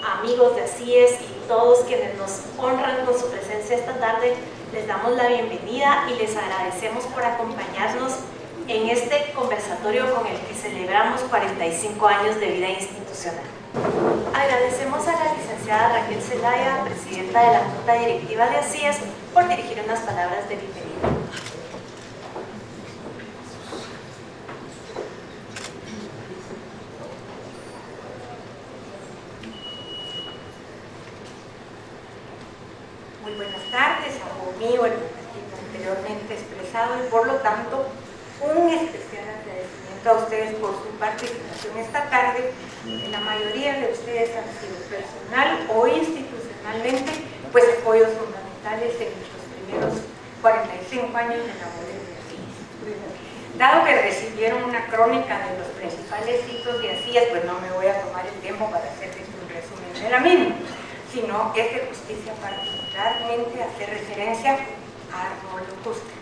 amigos de ACIES y todos quienes nos honran con su presencia esta tarde, les damos la bienvenida y les agradecemos por acompañarnos en este conversatorio con el que celebramos 45 años de vida institucional. Agradecemos a la licenciada Raquel Zelaya, presidenta de la Junta Directiva de ACIES, por dirigir unas palabras de bienvenida. Muy buenas tardes, a mí o el anteriormente expresado, y por lo tanto un especial agradecimiento a ustedes por su participación esta tarde. La mayoría de ustedes han sido personal o institucionalmente pues apoyos fundamentales en nuestros primeros 45 años de labores de ACIES. Dado que recibieron una crónica de los principales hitos de ACIES, pues no me voy a tomar el tiempo para hacerles un resumen de la misma, sino es de justicia particularmente hacer referencia a Arnoldo Koestler,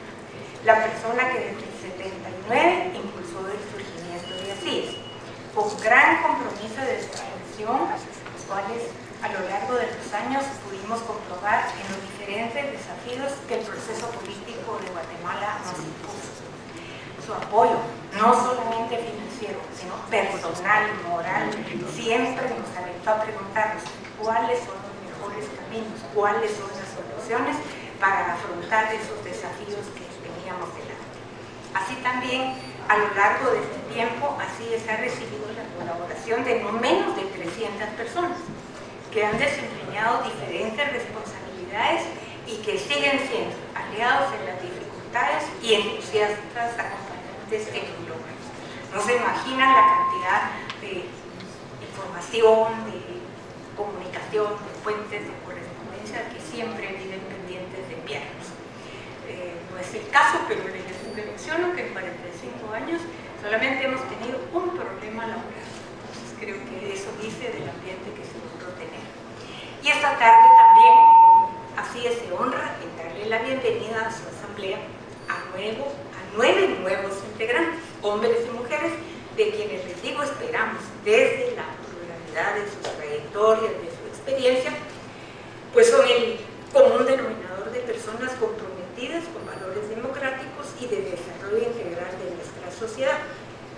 la persona que desde el 79 impulsó el surgimiento de ACIES, con gran compromiso de expansión, los cuales a lo largo de los años pudimos comprobar en los diferentes desafíos que el proceso político de Guatemala nos impuso. Su apoyo, no solamente financiero, sino personal, moral, siempre nos alentó a preguntarnos cuáles son los mejores caminos, cuáles son las soluciones para afrontar esos desafíos que teníamos delante. Así también, a lo largo de este tiempo, ACIES ha recibido la colaboración de no menos de 300 personas que han desempeñado diferentes responsabilidades y que siguen siendo aliados en las dificultades y entusiastas acompañantes en los logros. No se imaginan la cantidad de información, de comunicación, de fuentes de correspondencia que siempre viven pendientes de enviarnos. No es el caso, pero les menciono que en 45 años solamente hemos tenido un problema laboral. Entonces creo que eso dice del ambiente que se logró tener. Y esta tarde también ACIES se honra en darle la bienvenida a su asamblea a 9 nuevos integrantes, hombres y mujeres, de quienes les digo esperamos desde la pluralidad de sus trayectorias, de su experiencia, pues son el común denominador de personas comprometidas con valores democráticos y de desarrollo integral de nuestra sociedad,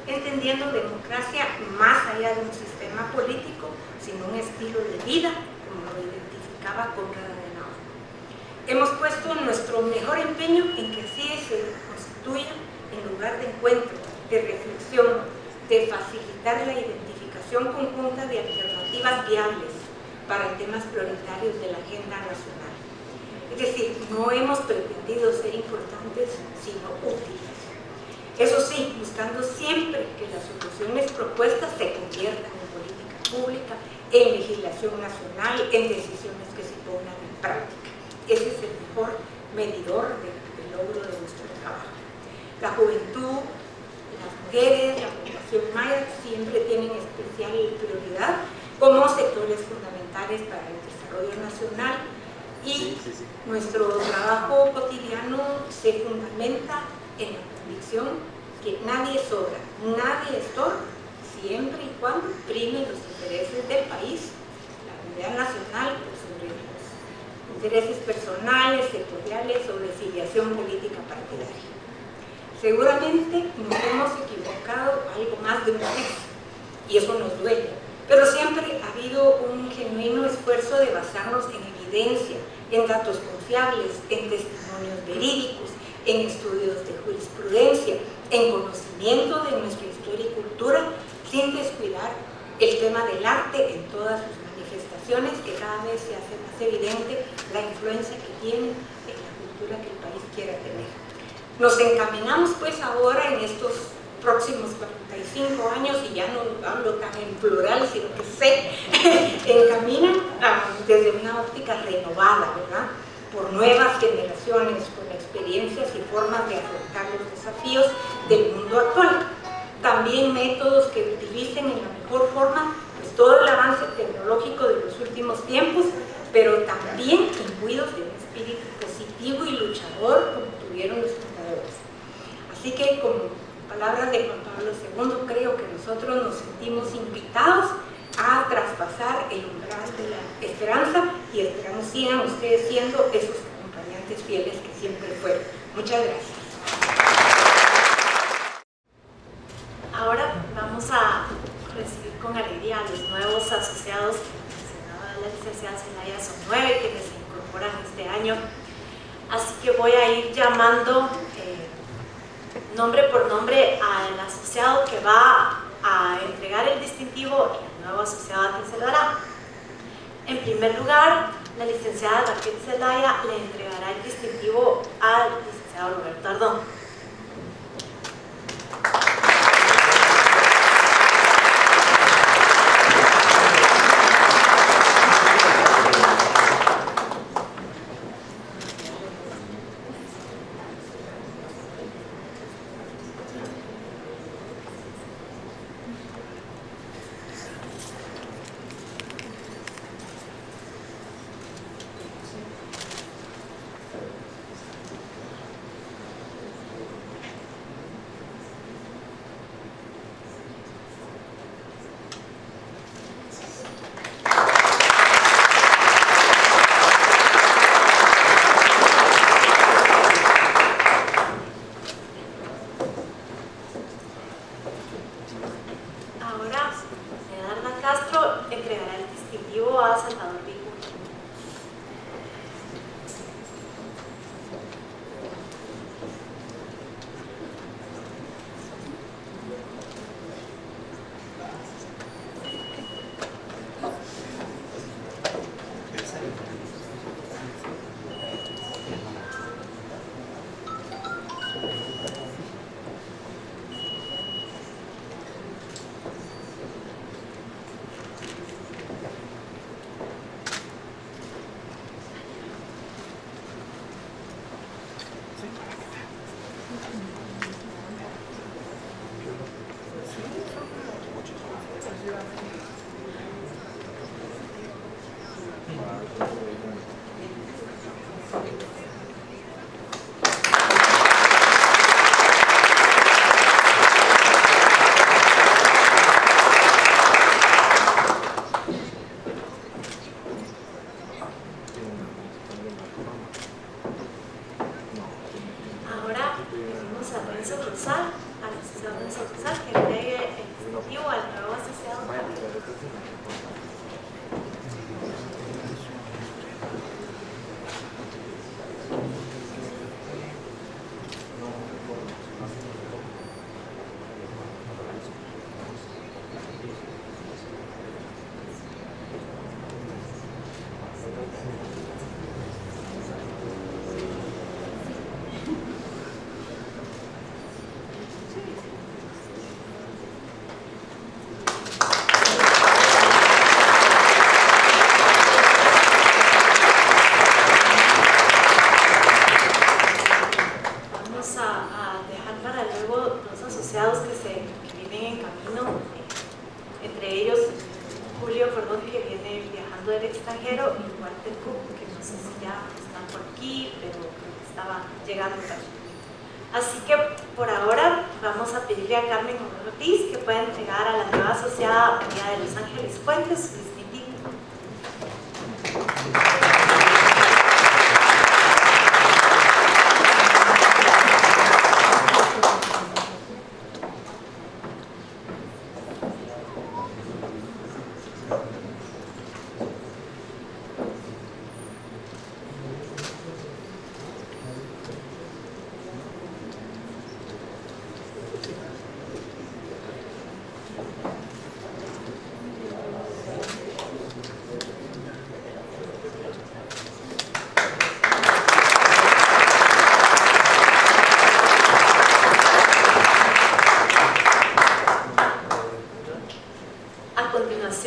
entendiendo democracia más allá de un sistema político, sino un estilo de vida, como lo identificaba Konrad Adenauer. Hemos puesto nuestro mejor empeño en que ACIES se constituya en lugar de encuentro, de reflexión, de facilitar la identificación conjunta de alternativas viables para temas prioritarios de la agenda nacional. Es decir, no hemos pretendido ser importantes, sino útiles. Eso sí, buscando siempre que las soluciones propuestas se conviertan en política pública, en legislación nacional, en decisiones que se pongan en práctica. Ese es el mejor medidor del logro de nuestro trabajo. La juventud, las mujeres, la población maya siempre tienen especial prioridad como sectores fundamentales para el desarrollo nacional y nuestro trabajo cotidiano se fundamenta en la convicción que nadie sobra, nadie estorba, siempre y cuando primen los intereses del país, la unidad nacional por sobre los intereses personales, sectoriales o de filiación política partidaria. Seguramente nos hemos equivocado algo más de una vez y eso nos duele, pero siempre ha habido un genuino esfuerzo de basarnos en evidencia, en datos confiables, en testimonios verídicos, en estudios de jurisprudencia, en conocimiento de nuestra historia y cultura, sin descuidar el tema del arte en todas sus manifestaciones, que cada vez se hace más evidente la influencia que tiene en la cultura que el país quiera tener. Nos encaminamos pues ahora en estos próximos 45 años, y ya no hablo tan en plural, sino que se encaminan desde una óptica renovada, ¿verdad?, por nuevas generaciones, con experiencias y formas de afrontar los desafíos del mundo actual. También métodos que utilicen en la mejor forma pues, todo el avance tecnológico de los últimos tiempos, pero también imbuidos de un espíritu positivo y luchador como tuvieron los fundadores. Así que, como palabras de Juan Pablo II, creo que nosotros nos sentimos invitados a a traspasar el umbral de la esperanza y esperamos sigan ustedes siendo esos acompañantes fieles que siempre fueron. Muchas gracias. Ahora vamos a recibir con alegría a los nuevos asociados. La licenciada Zelaya, son 9 quienes se incorporan este año, así que voy a ir llamando nombre por nombre al asociado que va a entregar el distintivo y al nuevo asociado a quien se lo dará. En primer lugar, la licenciada Raquel Zelaya le entregará el distintivo al licenciado Roberto Ardón. Así que por ahora vamos a pedirle a Carmen Ortiz que pueda entregar a la nueva asociada María de Los Ángeles Fuentes su distintivo.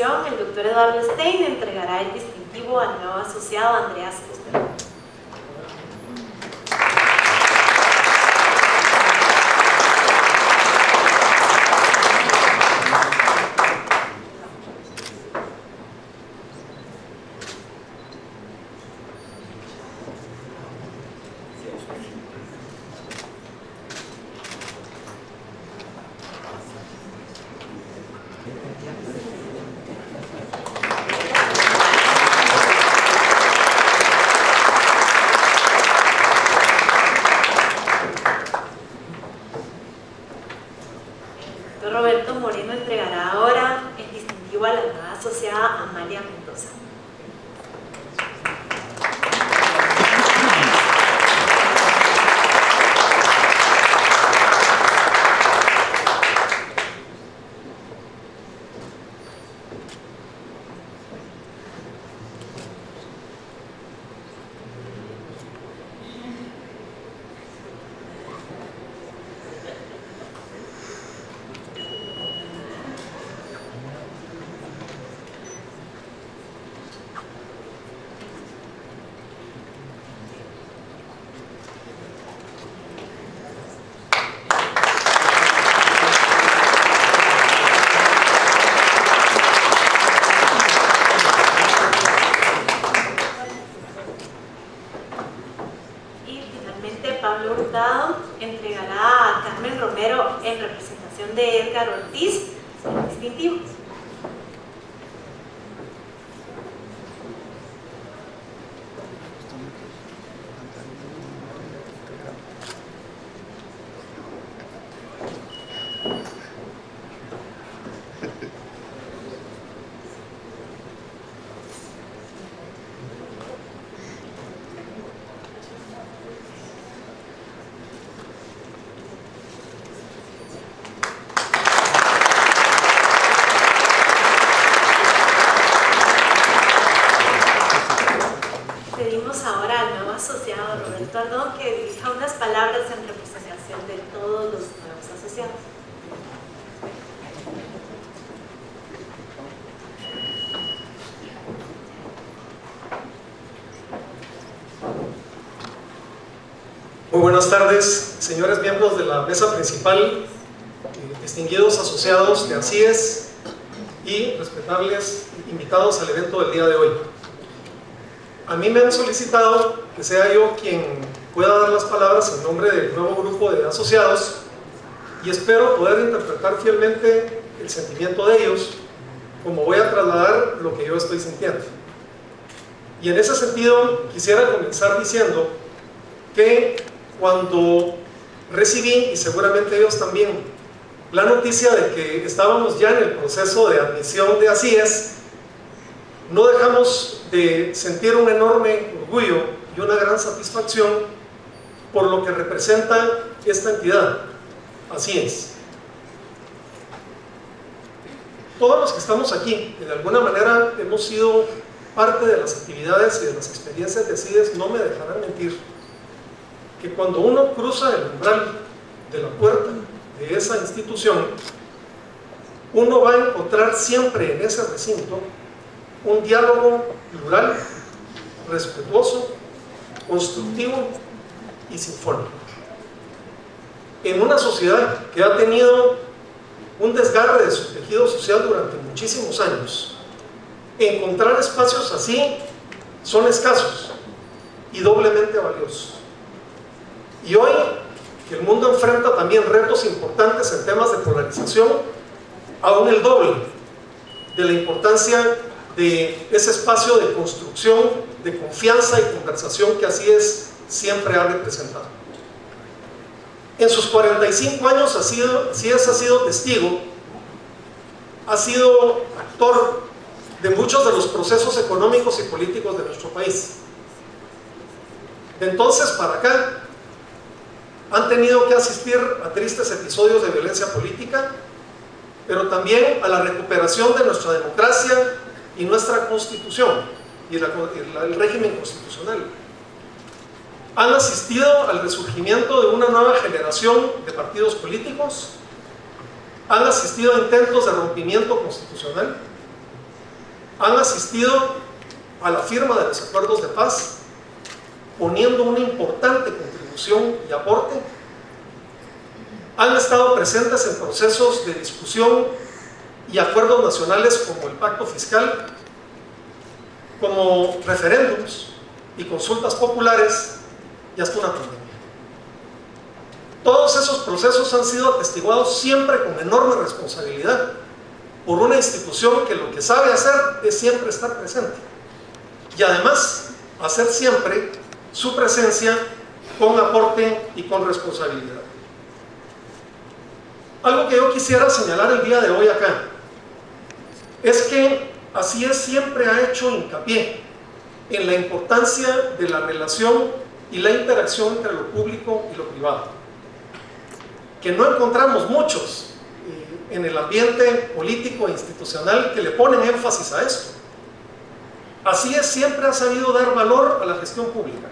El doctor Eduardo Stein entregará el distintivo al nuevo asociado Andreas Coster. doctor Roberto Moreno entregará ahora el distintivo a la nueva asociada Amalia Mendoza. Pablo Hurtado entregará a Carmen Romero en representación de Edgar Ortiz el distintivo. Ahora al nuevo asociado Roberto Ardón, que dirija unas palabras en representación de todos los nuevos asociados. Muy buenas tardes, señores miembros de la mesa principal, distinguidos asociados de ASIES y respetables invitados al evento del día de hoy. A mí me han solicitado que sea yo quien pueda dar las palabras en nombre del nuevo grupo de asociados y espero poder interpretar fielmente el sentimiento de ellos, como voy a trasladar lo que yo estoy sintiendo. Y en ese sentido quisiera comenzar diciendo que cuando recibí, y seguramente ellos también, la noticia de que estábamos ya en el proceso de admisión de ASIES, no dejamos de sentir un enorme orgullo y una gran satisfacción por lo que representa esta entidad. Así es. Todos los que estamos aquí, que de alguna manera hemos sido parte de las actividades y de las experiencias de ASIES, no me dejarán mentir que cuando uno cruza el umbral de la puerta de esa institución, uno va a encontrar siempre en ese recinto un diálogo plural, respetuoso, constructivo y sinfónico. En una sociedad que ha tenido un desgarre de su tejido social durante muchísimos años, encontrar espacios así son escasos y doblemente valiosos. Y hoy, que el mundo enfrenta también retos importantes en temas de polarización, aún el doble de la importancia de ese espacio de construcción, de confianza y conversación que ASIES siempre ha representado. En sus 45 años ASIES ha sido testigo, ha sido actor de muchos de los procesos económicos y políticos de nuestro país. De entonces para acá han tenido que asistir a tristes episodios de violencia política, pero también a la recuperación de nuestra democracia y nuestra constitución y el régimen constitucional. Han asistido al resurgimiento de una nueva generación de partidos políticos, han asistido a intentos de rompimiento constitucional, han asistido a la firma de los acuerdos de paz, poniendo una importante contribución y aporte, han estado presentes en procesos de discusión y acuerdos nacionales como el pacto fiscal, como referéndums y consultas populares y hasta una pandemia. Todos esos procesos han sido atestiguados siempre con enorme responsabilidad por una institución que lo que sabe hacer es siempre estar presente y además hacer siempre su presencia con aporte y con responsabilidad. Algo que yo quisiera señalar el día de hoy acá es que ACIES siempre ha hecho hincapié en la importancia de la relación y la interacción entre lo público y lo privado, que no encontramos muchos en el ambiente político e institucional que le ponen énfasis a esto. ACIES siempre ha sabido dar valor a la gestión pública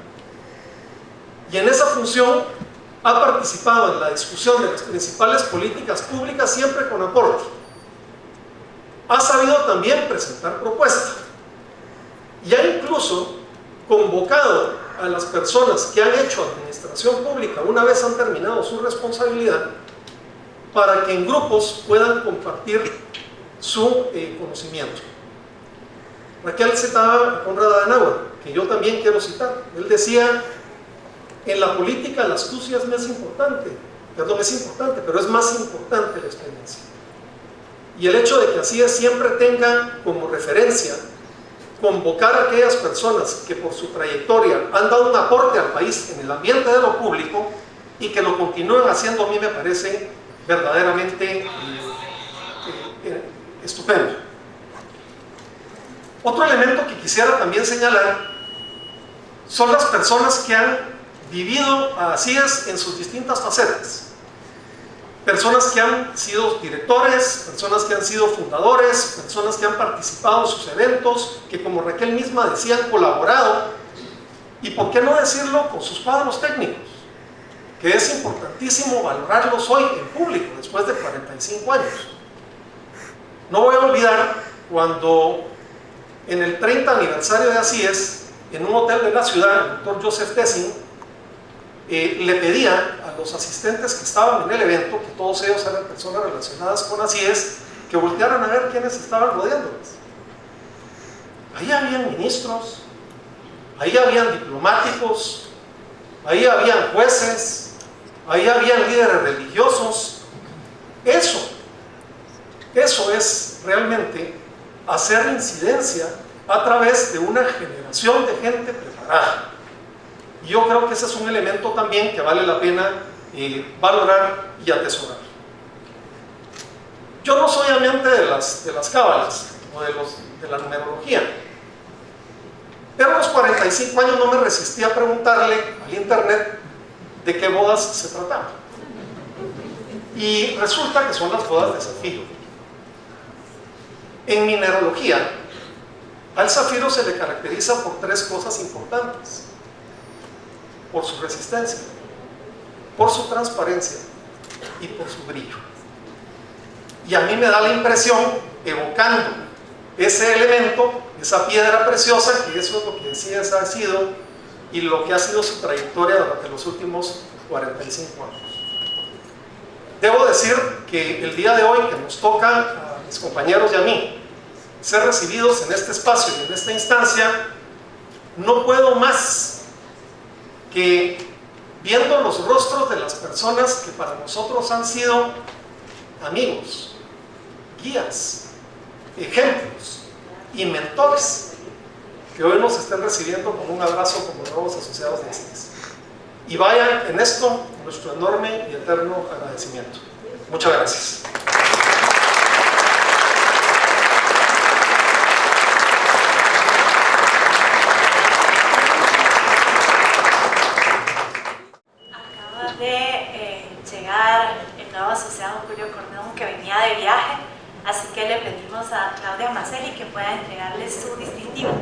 y en esa función ha participado en la discusión de las principales políticas públicas siempre con aporte. Ha sabido también presentar propuestas y ha incluso convocado a las personas que han hecho administración pública una vez han terminado su responsabilidad para que en grupos puedan compartir su conocimiento. Raquel citaba a Konrad Adenauer, que yo también quiero citar. Él decía: en la política la astucia es importante, pero es más importante la experiencia. Y el hecho de que ACIES siempre tenga como referencia convocar a aquellas personas que por su trayectoria han dado un aporte al país en el ambiente de lo público y que lo continúen haciendo, a mí me parece verdaderamente estupendo. Otro elemento que quisiera también señalar son las personas que han vivido a ACIES en sus distintas facetas. Personas que han sido directores, personas que han sido fundadores, personas que han participado en sus eventos, que como Raquel misma decía, han colaborado, y por qué no decirlo con sus cuadros técnicos, que es importantísimo valorarlos hoy en público, después de 45 años. No voy a olvidar cuando en el 30 aniversario de ACIES, en un hotel de la ciudad, el doctor Joseph Tessing le pedía a los asistentes que estaban en el evento, que todos ellos eran personas relacionadas con ACIES, que voltearan a ver quiénes estaban rodeándoles. Ahí habían ministros, ahí habían diplomáticos, ahí habían jueces, ahí habían líderes religiosos. Eso es realmente hacer incidencia a través de una generación de gente preparada. Y yo creo que ese es un elemento también que vale la pena valorar y atesorar. Yo no soy amante de las cábalas o de la numerología, pero a los 45 años no me resistí a preguntarle al internet de qué bodas se trataban. Y resulta que son las bodas de Zafiro. En mineralogía, al zafiro se le caracteriza por tres cosas importantes: por su resistencia, por su transparencia y por su brillo. Y a mí me da la impresión, evocando ese elemento, esa piedra preciosa, que eso es lo que decías ha sido y lo que ha sido su trayectoria durante los últimos 45 años. Debo decir que el día de hoy, que nos toca a mis compañeros y a mí ser recibidos en este espacio y en esta instancia, no puedo más que, viendo los rostros de las personas que para nosotros han sido amigos, guías, ejemplos y mentores, que hoy nos estén recibiendo con un abrazo como nuevos asociados de ACIES. Y vayan en esto nuestro enorme y eterno agradecimiento. Muchas gracias. Acaba de llegar el nuevo asociado Julio Cordón, que venía de viaje, así que le pedimos a Claudia Maceli que pueda entregarle su distintivo.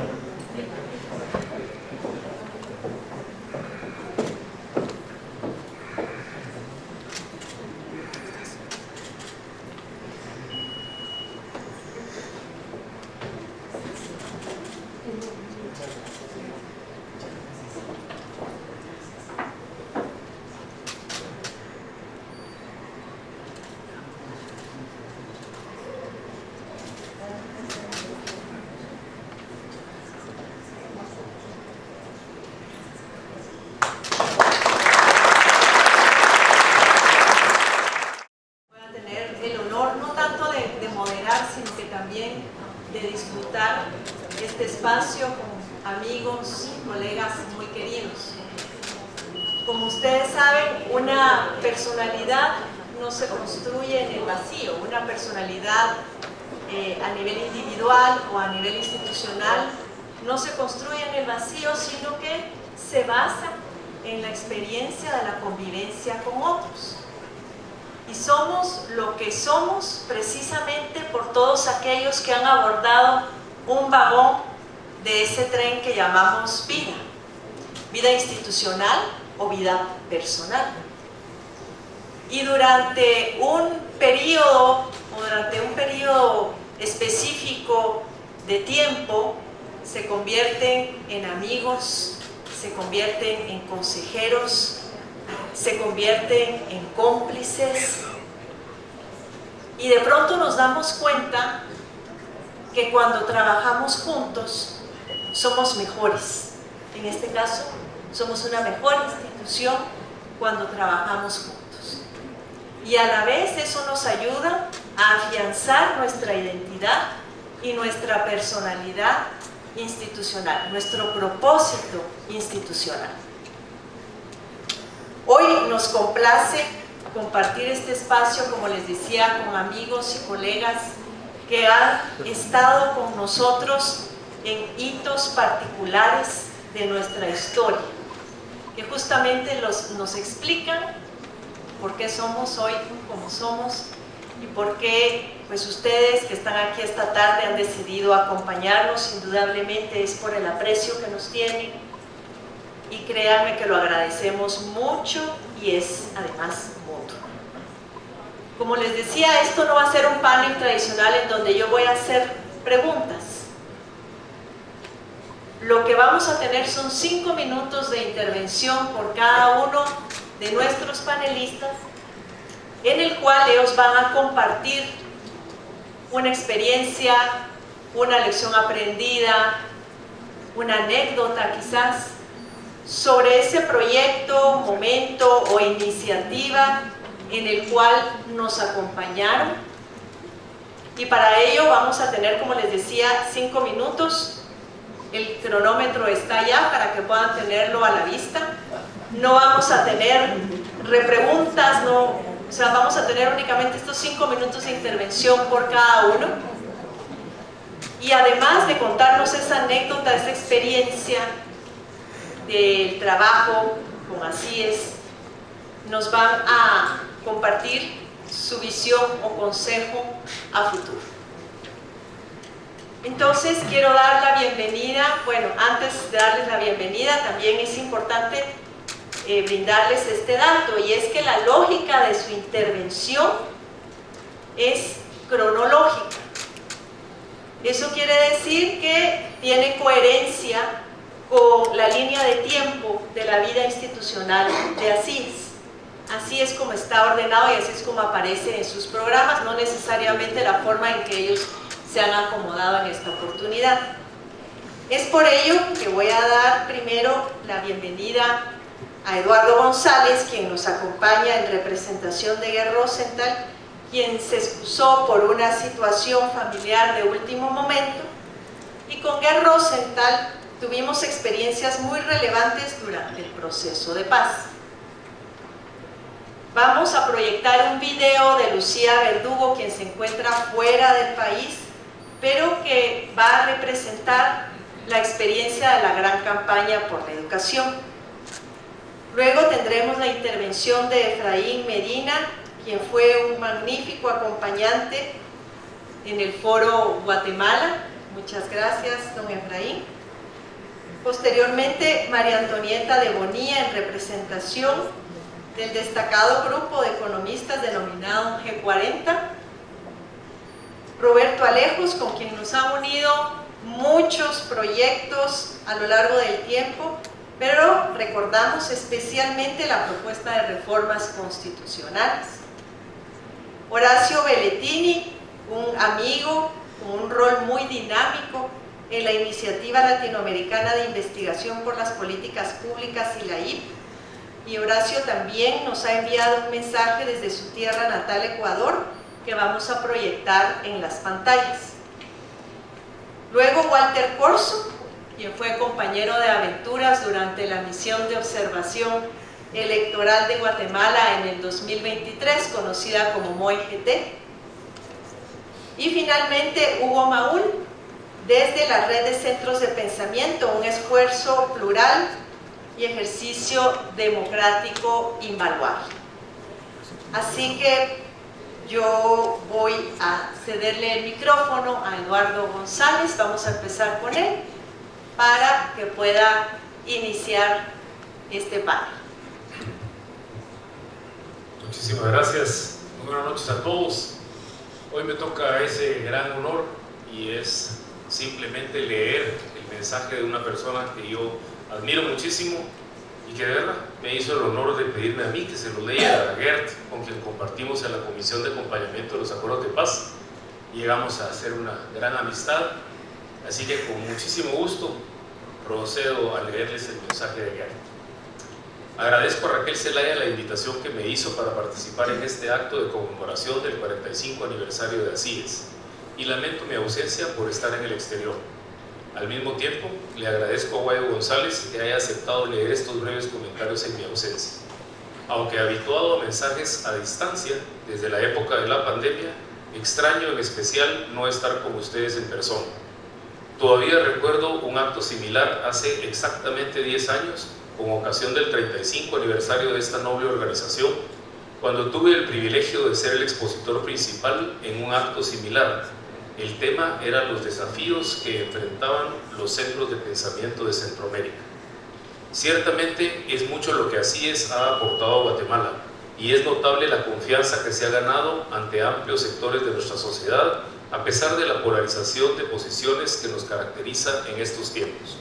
Este espacio con amigos, colegas muy queridos. Como ustedes saben, una personalidad no se construye en el vacío. Una personalidad a nivel individual o a nivel institucional no se construye en el vacío, sino que se basa en la experiencia de la convivencia con otros. Y somos lo que somos precisamente por todos aquellos que han abordado un vagón de ese tren que llamamos vida, vida institucional o vida personal. Y durante un periodo específico de tiempo se convierten en amigos, se convierten en consejeros, se convierten en cómplices, y de pronto nos damos cuenta que cuando trabajamos juntos somos mejores. En este caso, somos una mejor institución cuando trabajamos juntos. Y a la vez eso nos ayuda a afianzar nuestra identidad y nuestra personalidad institucional, nuestro propósito institucional. Hoy nos complace compartir este espacio, como les decía, con amigos y colegas que han estado con nosotros en hitos particulares de nuestra historia, que justamente nos explican por qué somos hoy como somos y por qué pues ustedes que están aquí esta tarde han decidido acompañarnos. Indudablemente es por el aprecio que nos tienen, y créanme que lo agradecemos mucho, y es además mutuo. Como les decía, esto no va a ser un panel tradicional en donde yo voy a hacer preguntas. Lo que vamos a tener son 5 minutos de intervención por cada uno de nuestros panelistas, en el cual ellos van a compartir una experiencia, una lección aprendida, una anécdota quizás, sobre ese proyecto, momento o iniciativa en el cual nos acompañaron. Y para ello vamos a tener, como les decía, 5 minutos. El cronómetro está allá para que puedan tenerlo a la vista. No vamos a tener repreguntas, o sea, vamos a tener únicamente estos 5 minutos de intervención por cada uno. Y además de contarnos esa anécdota, esa experiencia del trabajo con ACIES, nos van a compartir su visión o consejo a futuro. Entonces quiero dar la bienvenida. Bueno, antes de darles la bienvenida, también es importante brindarles este dato, y es que la lógica de su intervención es cronológica. Eso quiere decir que tiene coherencia con la línea de tiempo de la vida institucional de ACIES. Así es como está ordenado y así es como aparece en sus programas, no necesariamente la forma en que ellos se han acomodado en esta oportunidad. Es por ello que voy a dar primero la bienvenida a Eduardo González, quien nos acompaña en representación de Ger Rosenthal, quien se excusó por una situación familiar de último momento, y con Ger Rosenthal tuvimos experiencias muy relevantes durante el proceso de paz. Vamos a proyectar un video de Lucía Verdugo, quien se encuentra fuera del país, pero que va a representar la experiencia de la gran campaña por la educación. Luego tendremos la intervención de Efraín Medina, quien fue un magnífico acompañante en el Foro Guatemala. Muchas gracias, don Efraín. Posteriormente, María Antonieta de Bonilla, en representación del destacado grupo de economistas denominado G40. Roberto Alejos, con quien nos han unido muchos proyectos a lo largo del tiempo, pero recordamos especialmente la propuesta de reformas constitucionales. Horacio Belletini, un amigo con un rol muy dinámico en la Iniciativa Latinoamericana de Investigación por las Políticas Públicas y la IP, y Horacio también nos ha enviado un mensaje desde su tierra natal, Ecuador, que vamos a proyectar en las pantallas. Luego Walter Corso, quien fue compañero de aventuras durante la misión de observación Electoral de Guatemala en el 2023, conocida como MOIGT. Y finalmente Hugo Maúl, desde la red de centros de pensamiento, un esfuerzo plural y ejercicio democrático invaluable. Así que yo voy a cederle el micrófono a Eduardo González, vamos a empezar con él para que pueda iniciar este panel. Muchísimas gracias, muy buenas noches a todos. Hoy me toca ese gran honor y es simplemente leer el mensaje de una persona que yo admiro muchísimo y que de verdad me hizo el honor de pedirme a mí que se lo lea a Gert, con quien compartimos en la Comisión de Acompañamiento de los Acuerdos de Paz. Llegamos a hacer una gran amistad, así que con muchísimo gusto procedo a leerles el mensaje de Gert. Agradezco a Raquel Zelaya la invitación que me hizo para participar en este acto de conmemoración del 45 aniversario de ACIES y lamento mi ausencia por estar en el exterior. Al mismo tiempo, le agradezco a Guayo González que haya aceptado leer estos breves comentarios en mi ausencia. Aunque habituado a mensajes a distancia desde la época de la pandemia, extraño en especial no estar con ustedes en persona. Todavía recuerdo un acto similar hace exactamente 10 años, con ocasión del 35 aniversario de esta noble organización, cuando tuve el privilegio de ser el expositor principal en un acto similar. El tema era los desafíos que enfrentaban los centros de pensamiento de Centroamérica. Ciertamente es mucho lo que ACIES ha aportado a Guatemala y es notable la confianza que se ha ganado ante amplios sectores de nuestra sociedad, a pesar de la polarización de posiciones que nos caracteriza en estos tiempos.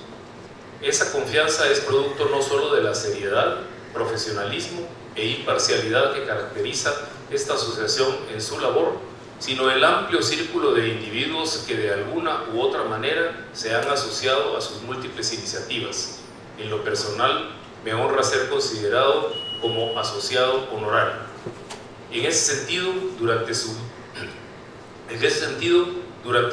Esa confianza es producto no solo de la seriedad, profesionalismo e imparcialidad que caracteriza esta asociación en su labor, sino el amplio círculo de individuos que de alguna u otra manera se han asociado a sus múltiples iniciativas. En lo personal, me honra ser considerado como asociado honorario. En ese sentido, durante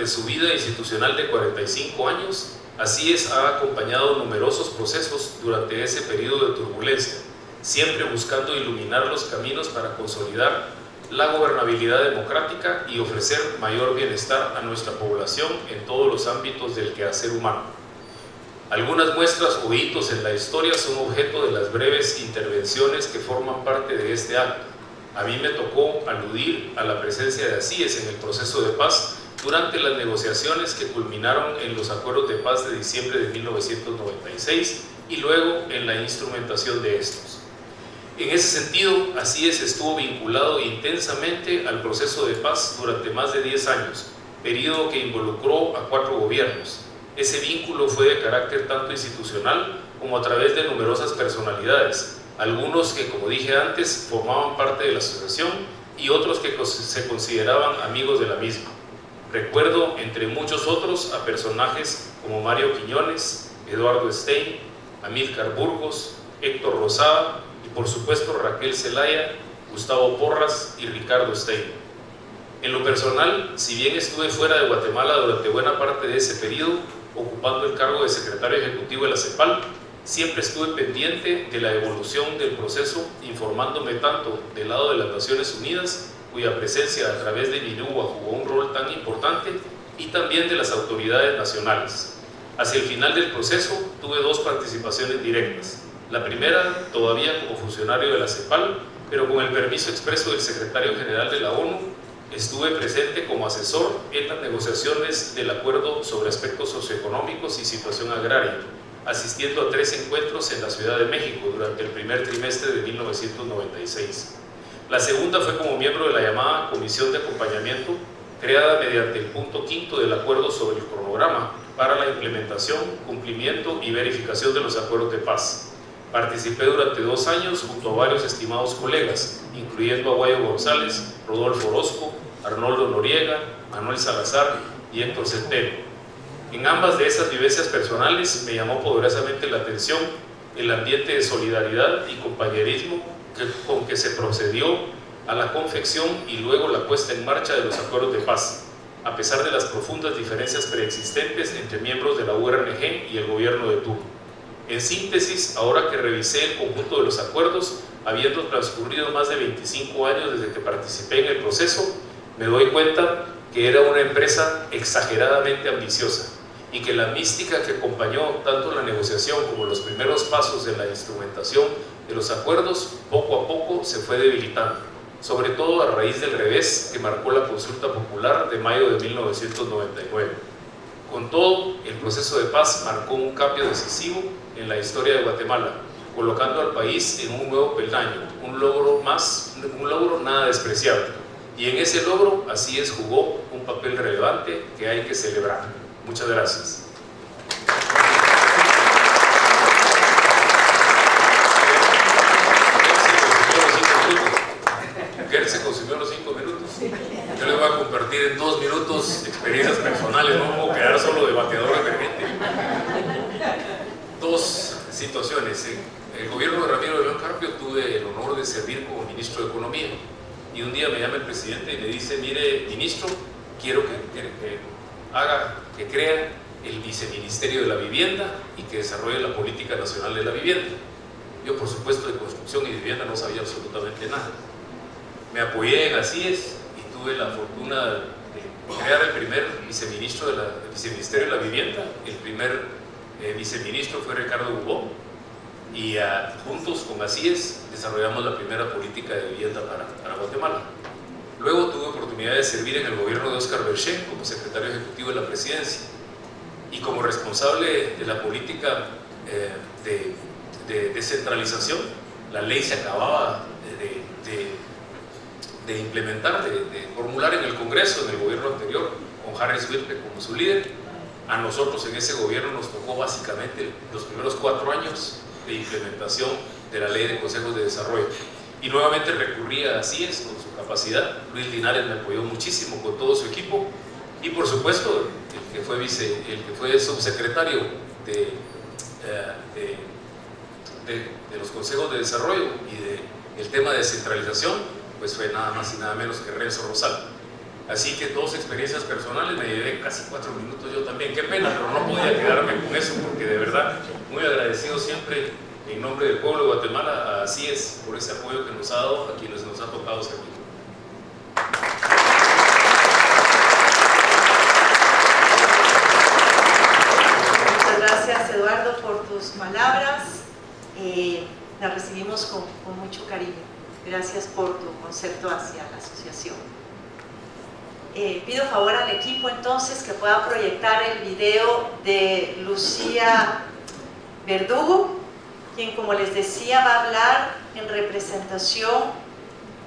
su vida institucional de 45 años, ACIES ha acompañado numerosos procesos durante ese periodo de turbulencia, siempre buscando iluminar los caminos para consolidar la gobernabilidad democrática y ofrecer mayor bienestar a nuestra población en todos los ámbitos del quehacer humano. Algunas muestras o hitos en la historia son objeto de las breves intervenciones que forman parte de este acto. A mí me tocó aludir a la presencia de ACIES en el proceso de paz durante las negociaciones que culminaron en los acuerdos de paz de diciembre de 1996 y luego en la instrumentación de estos. En ese sentido, ACIES estuvo vinculado intensamente al proceso de paz durante más de 10 años, periodo que involucró a 4 gobiernos. Ese vínculo fue de carácter tanto institucional como a través de numerosas personalidades, algunos que, como dije antes, formaban parte de la asociación y otros que se consideraban amigos de la misma. Recuerdo, entre muchos otros, a personajes como Mario Quiñones, Eduardo Stein, Amílcar Burgos, Héctor Rosada y por supuesto Raquel Zelaya, Gustavo Porras y Ricardo Stein. En lo personal, si bien estuve fuera de Guatemala durante buena parte de ese periodo, ocupando el cargo de secretario ejecutivo de la CEPAL, siempre estuve pendiente de la evolución del proceso, informándome tanto del lado de las Naciones Unidas, cuya presencia a través de Minúa jugó un rol tan importante, y también de las autoridades nacionales. Hacia el final del proceso tuve 2 participaciones directas. La primera todavía como funcionario de la CEPAL, pero con el permiso expreso del secretario general de la ONU, estuve presente como asesor en las negociaciones del acuerdo sobre aspectos socioeconómicos y situación agraria, asistiendo a 3 encuentros en la Ciudad de México durante el primer trimestre de 1996. La segunda fue como miembro de la llamada Comisión de Acompañamiento, creada mediante el punto 5 del acuerdo sobre el cronograma para la implementación, cumplimiento y verificación de los acuerdos de paz. Participé durante 2 años junto a varios estimados colegas, incluyendo a Guayo González, Rodolfo Orozco, Arnoldo Noriega, Manuel Salazar y Héctor Centeno. En ambas de esas vivencias personales me llamó poderosamente la atención el ambiente de solidaridad y compañerismo con que se procedió a la confección y luego la puesta en marcha de los acuerdos de paz, a pesar de las profundas diferencias preexistentes entre miembros de la URNG y el gobierno de turno. En síntesis, ahora que revisé el conjunto de los acuerdos, habiendo transcurrido más de 25 años desde que participé en el proceso, me doy cuenta que era una empresa exageradamente ambiciosa y que la mística que acompañó tanto la negociación como los primeros pasos de la instrumentación de los acuerdos poco a poco se fue debilitando, sobre todo a raíz del revés que marcó la consulta popular de mayo de 1999. Con todo, el proceso de paz marcó un cambio decisivo en la historia de Guatemala, colocando al país en un nuevo peldaño, un logro nada despreciable. Y en ese logro, Asíes jugó un papel relevante que hay que celebrar. Muchas gracias. Gert se consumió los 5 minutos. Yo les voy a compartir en 2 minutos experiencias personales, no puedo quedar solo debateador emergente. 2 situaciones. En el gobierno de Ramiro de León Carpio tuve el honor de servir como ministro de Economía. Y un día me llama el presidente y me dice: mire, ministro, quiero que crea el viceministerio de la vivienda y que desarrolle la política nacional de la vivienda. Yo, por supuesto, de construcción y vivienda no sabía absolutamente nada. Me apoyé en Asíes y tuve la fortuna de crear el primer viceministerio de la vivienda. El primer viceministro fue Ricardo Bubó, y juntos con Asíes desarrollamos la primera política de vivienda para Guatemala. Luego tuve oportunidad de servir en el gobierno de Óscar Berchén como secretario ejecutivo de la presidencia, y como responsable de la política de descentralización. La ley se acababa de implementar, de formular en el Congreso, en el gobierno anterior, con Harris Wilke como su líder. A nosotros en ese gobierno nos tocó básicamente los primeros 4 años de implementación de la ley de consejos de desarrollo, y nuevamente recurrí a Asíes con su capacidad. Luis Linares me apoyó muchísimo con todo su equipo, y por supuesto el que fue subsecretario de los consejos de desarrollo y del tema de descentralización, pues fue nada más y nada menos que Renzo Rosal. Así que 2 experiencias personales, me llevé casi 4 minutos yo también. Qué pena, pero no podía quedarme con eso, porque de verdad muy agradecido siempre en nombre del pueblo de Guatemala a Asíes por ese apoyo que nos ha dado a quienes nos ha tocado servir. Muchas gracias, Eduardo, por tus palabras. Las recibimos con mucho cariño. Gracias por tu concepto hacia la asociación. Pido favor al equipo entonces que pueda proyectar el video de Lucía Verdugo, quien, como les decía, va a hablar en representación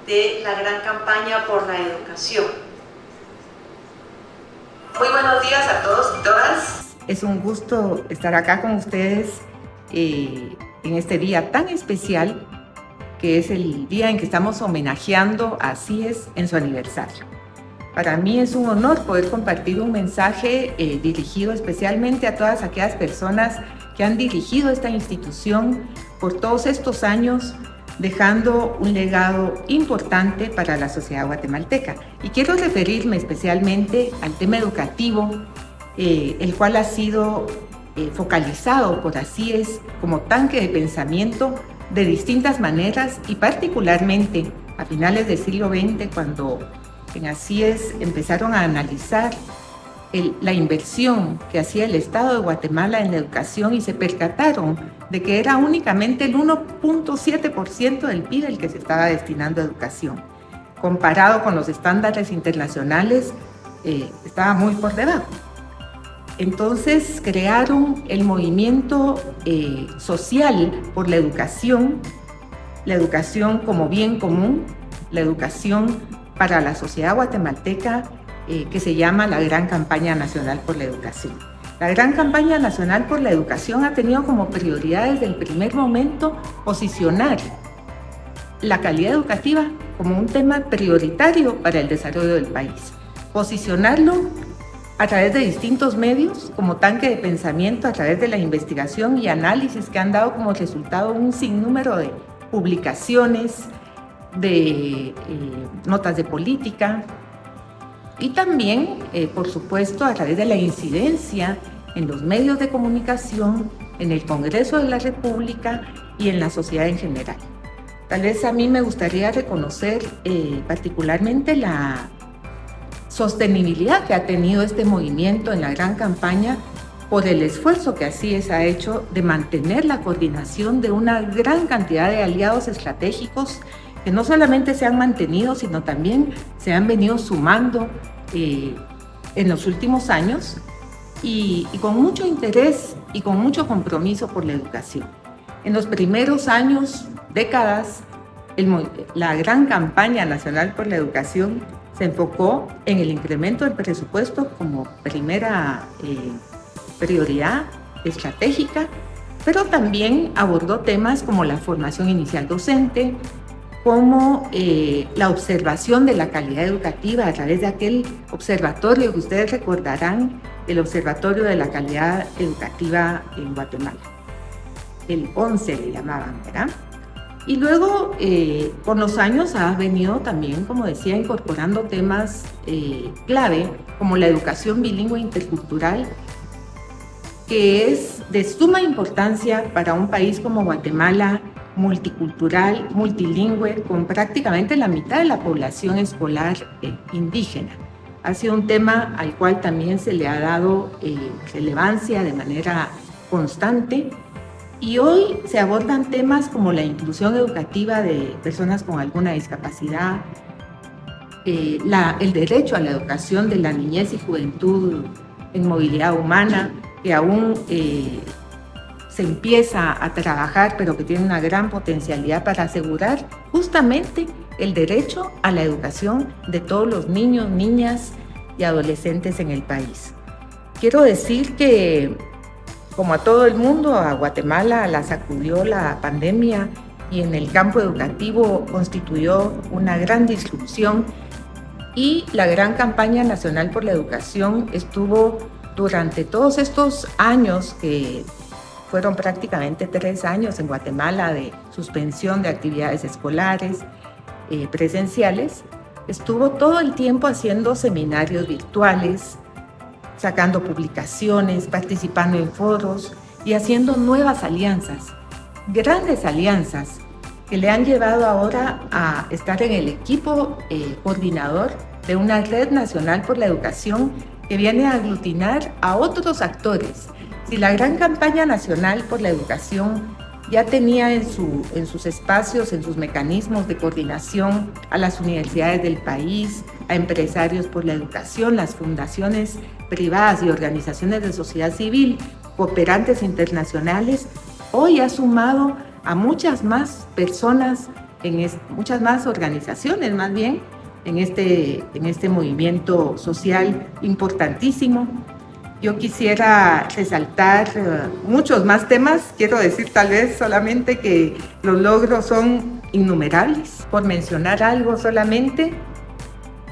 de la gran campaña por la educación. Muy buenos días a todos y todas. Es un gusto estar acá con ustedes en este día tan especial, que es el día en que estamos homenajeando a Asíes en su aniversario. Para mí es un honor poder compartir un mensaje dirigido especialmente a todas aquellas personas que han dirigido esta institución por todos estos años, dejando un legado importante para la sociedad guatemalteca. Y quiero referirme especialmente al tema educativo, el cual ha sido focalizado por Asíes como tanque de pensamiento de distintas maneras, y particularmente a finales del siglo XX, cuando en Asíes empezaron a analizar la inversión que hacía el Estado de Guatemala en la educación, y se percataron de que era únicamente el 1.7% del PIB el que se estaba destinando a educación. Comparado con los estándares internacionales, estaba muy por debajo. Entonces crearon el movimiento social por la educación como bien común, la educación para la sociedad guatemalteca, que se llama la Gran Campaña Nacional por la Educación. La Gran Campaña Nacional por la Educación ha tenido como prioridad desde el primer momento posicionar la calidad educativa como un tema prioritario para el desarrollo del país, posicionarlo a través de distintos medios como tanque de pensamiento, a través de la investigación y análisis que han dado como resultado un sinnúmero de publicaciones, de notas de política, y también, por supuesto, a través de la incidencia en los medios de comunicación, en el Congreso de la República y en la sociedad en general. Tal vez a mí me gustaría reconocer particularmente la sostenibilidad que ha tenido este movimiento en la gran campaña por el esfuerzo que ACIES ha hecho de mantener la coordinación de una gran cantidad de aliados estratégicos que no solamente se han mantenido, sino también se han venido sumando en los últimos años y con mucho interés y con mucho compromiso por la educación. En los primeros años, décadas, la gran campaña nacional por la educación se enfocó en el incremento del presupuesto como primera prioridad estratégica, pero también abordó temas como la formación inicial docente, como la observación de la calidad educativa a través de aquel observatorio que ustedes recordarán, el Observatorio de la Calidad Educativa en Guatemala. El 11 le llamaban, ¿verdad? Y luego, con los años, ha venido también, como decía, incorporando temas clave, como la educación bilingüe intercultural, que es de suma importancia para un país como Guatemala, multicultural, multilingüe, con prácticamente la mitad de la población escolar indígena. Ha sido un tema al cual también se le ha dado relevancia de manera constante. Y hoy se abordan temas como la inclusión educativa de personas con alguna discapacidad, el derecho a la educación de la niñez y juventud en movilidad humana, que aún se empieza a trabajar, pero que tiene una gran potencialidad para asegurar justamente el derecho a la educación de todos los niños, niñas y adolescentes en el país. Quiero decir que, como a todo el mundo, a Guatemala la sacudió la pandemia y en el campo educativo constituyó una gran disrupción, y la gran campaña nacional por la educación estuvo durante todos estos años, que fueron prácticamente 3 años en Guatemala de suspensión de actividades escolares presenciales, estuvo todo el tiempo haciendo seminarios virtuales, sacando publicaciones, participando en foros y haciendo nuevas alianzas, grandes alianzas que le han llevado ahora a estar en el equipo coordinador de una red nacional por la educación que viene a aglutinar a otros actores. Si la gran campaña nacional por la educación ya tenía en sus espacios, en sus mecanismos de coordinación a las universidades del país, a empresarios por la educación, las fundaciones privadas y organizaciones de sociedad civil, cooperantes internacionales, hoy ha sumado a muchas más personas, muchas más organizaciones más bien, en este movimiento social importantísimo. Yo quisiera resaltar muchos más temas. Quiero decir tal vez solamente que los logros son innumerables. Por mencionar algo solamente,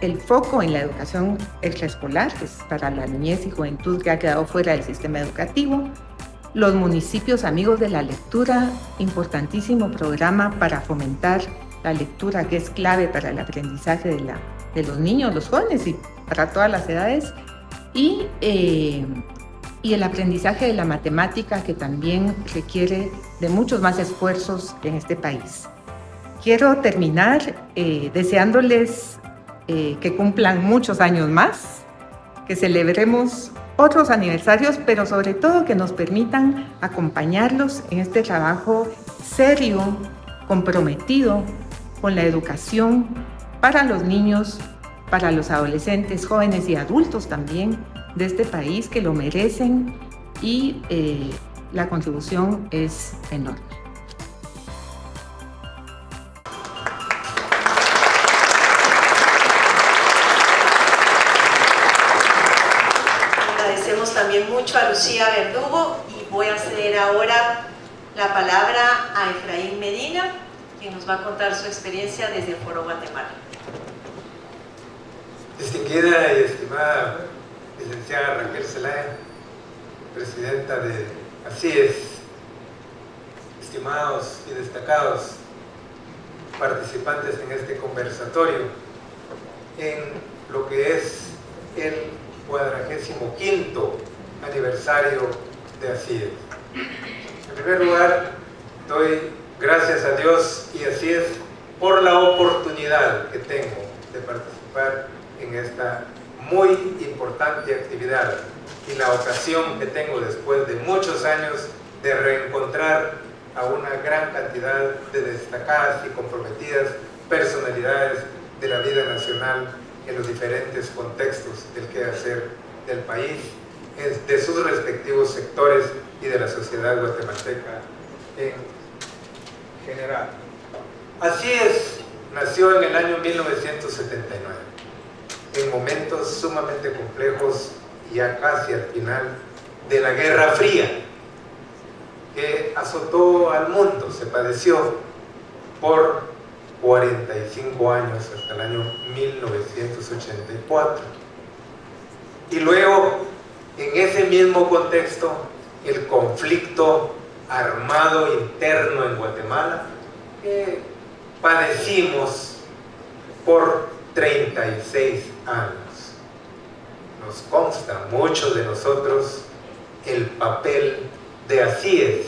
el foco en la educación extraescolar, que es para la niñez y juventud que ha quedado fuera del sistema educativo. Los municipios amigos de la lectura, importantísimo programa para fomentar la lectura, que es clave para el aprendizaje de los niños, los jóvenes y para todas las edades. Y el aprendizaje de la matemática, que también requiere de muchos más esfuerzos en este país. Quiero terminar deseándoles que cumplan muchos años más, que celebremos otros aniversarios, pero sobre todo que nos permitan acompañarlos en este trabajo serio, comprometido con la educación para los niños, para los adolescentes, jóvenes y adultos también de este país, que lo merecen, y la contribución es enorme. Agradecemos también mucho a Lucía Verdugo y voy a ceder ahora la palabra a Efraín Medina, quien nos va a contar su experiencia desde el Foro Guatemala. Distinguida y estimada licenciada Raquel Zelaya, presidenta de ACIES, estimados y destacados participantes en este conversatorio, en lo que es el 45º aniversario de Así Es. En primer lugar, doy gracias a Dios y Así Es por la oportunidad que tengo de participar en esta muy importante actividad y la ocasión que tengo después de muchos años de reencontrar a una gran cantidad de destacadas y comprometidas personalidades de la vida nacional en los diferentes contextos del quehacer del país, de sus respectivos sectores y de la sociedad guatemalteca en general. Así Es, nació en el año 1979, en momentos sumamente complejos, ya casi al final de la Guerra Fría, que azotó al mundo, se padeció por 45 años hasta el año 1984. Y luego, en ese mismo contexto, el conflicto armado interno en Guatemala, que padecimos por 36 años. Nos consta, muchos de nosotros, el papel de Así Es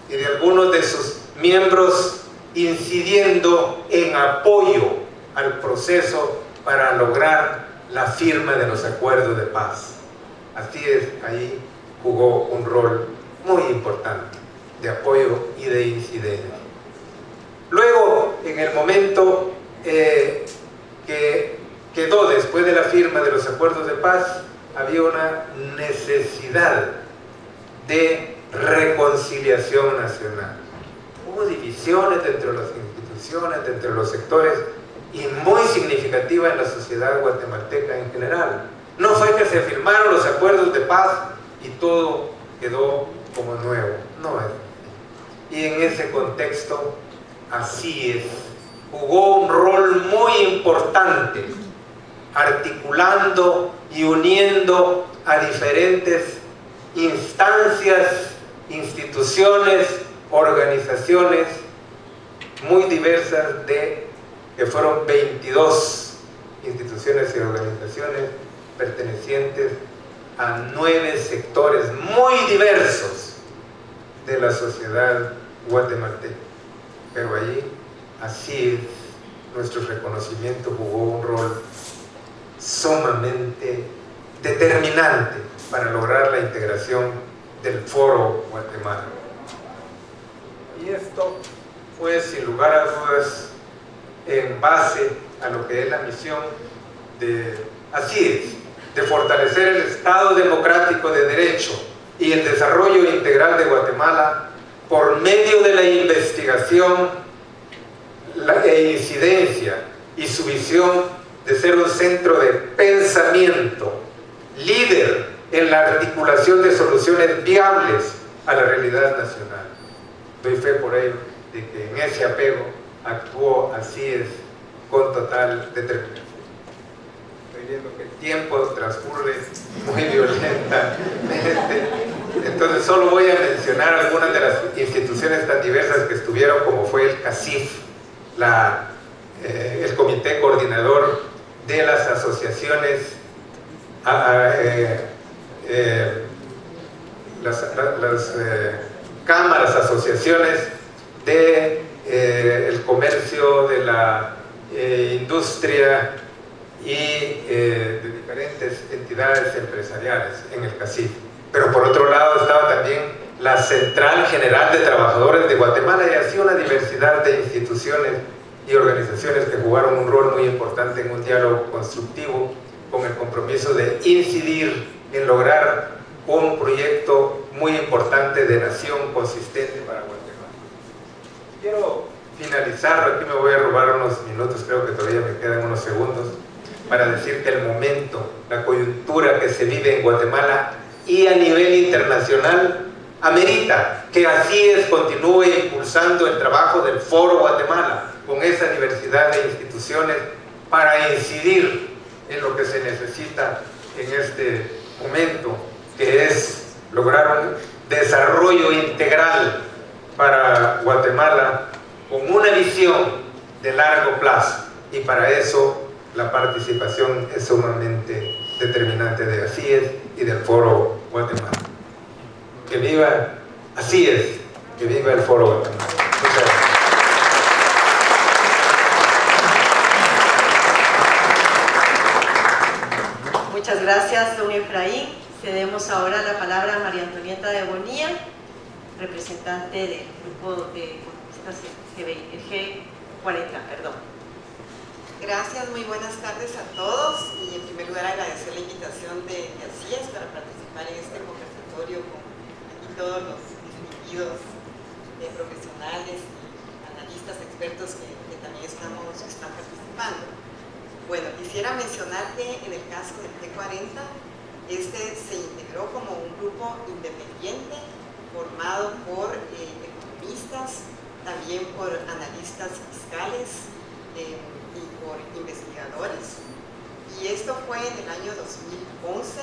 y de algunos de sus miembros incidiendo en apoyo al proceso para lograr la firma de los acuerdos de paz. Así Es, ahí jugó un rol muy importante de apoyo y de incidencia. Luego, en el momento que quedó después de la firma de los acuerdos de paz, había una necesidad de reconciliación nacional. Hubo divisiones dentro de las instituciones, dentro de los sectores, y muy significativa en la sociedad guatemalteca en general. No fue que se firmaron los acuerdos de paz y todo quedó como nuevo, no es así. Y en ese contexto, Así Es, jugó un rol muy importante, articulando y uniendo a diferentes instancias, instituciones, organizaciones muy diversas, que fueron 22 instituciones y organizaciones pertenecientes a 9 sectores muy diversos de la sociedad guatemalteca. Pero allí, Así Es, nuestro reconocimiento jugó un rol sumamente determinante para lograr la integración del Foro Guatemala. Y esto fue, sin lugar a dudas, en base a lo que es la misión de Así Es, de fortalecer el Estado democrático de derecho y el desarrollo integral de Guatemala por medio de la investigación e incidencia y su visión de ser un centro de pensamiento, líder en la articulación de soluciones viables a la realidad nacional. Doy fe por ello de que en ese apego actuó Así Es con total determinación. Estoy viendo que el tiempo transcurre muy violentamente, entonces solo voy a mencionar algunas de las instituciones tan diversas que estuvieron, como fue el CACIF, el Comité Coordinador de las Asociaciones, las cámaras, asociaciones de el comercio, de la industria y de diferentes entidades empresariales en el CACIF. Pero por otro lado estaba también la Central General de Trabajadores de Guatemala, y así una diversidad de instituciones y organizaciones que jugaron un rol muy importante en un diálogo constructivo con el compromiso de incidir en lograr un proyecto muy importante de nación consistente para Guatemala. Quiero finalizar, aquí me voy a robar unos minutos, creo que todavía me quedan unos segundos, para decir que el momento, la coyuntura que se vive en Guatemala y a nivel internacional amerita que Así Es continúe impulsando el trabajo del Foro Guatemala con esa diversidad de instituciones para incidir en lo que se necesita en este momento, que es lograr un desarrollo integral para Guatemala con una visión de largo plazo, y para eso la participación es sumamente determinante de Así Es y del Foro Guatemala. Guatemala. Que viva, así es, que viva el Foro Guatemala. Muchas gracias. Muchas gracias, don Efraín. Cedemos ahora la palabra a María Antonieta de Bonilla, representante del grupo de G40, perdón. Gracias, muy buenas tardes a todos y en primer lugar agradecer la invitación de ASIES para participar en este conversatorio con aquí todos los distinguidos profesionales y analistas, expertos que también están participando. Bueno, quisiera mencionar que en el caso del G40, este se integró como un grupo independiente formado por economistas, también por analistas fiscales y por investigadores. Y esto fue en el año 2011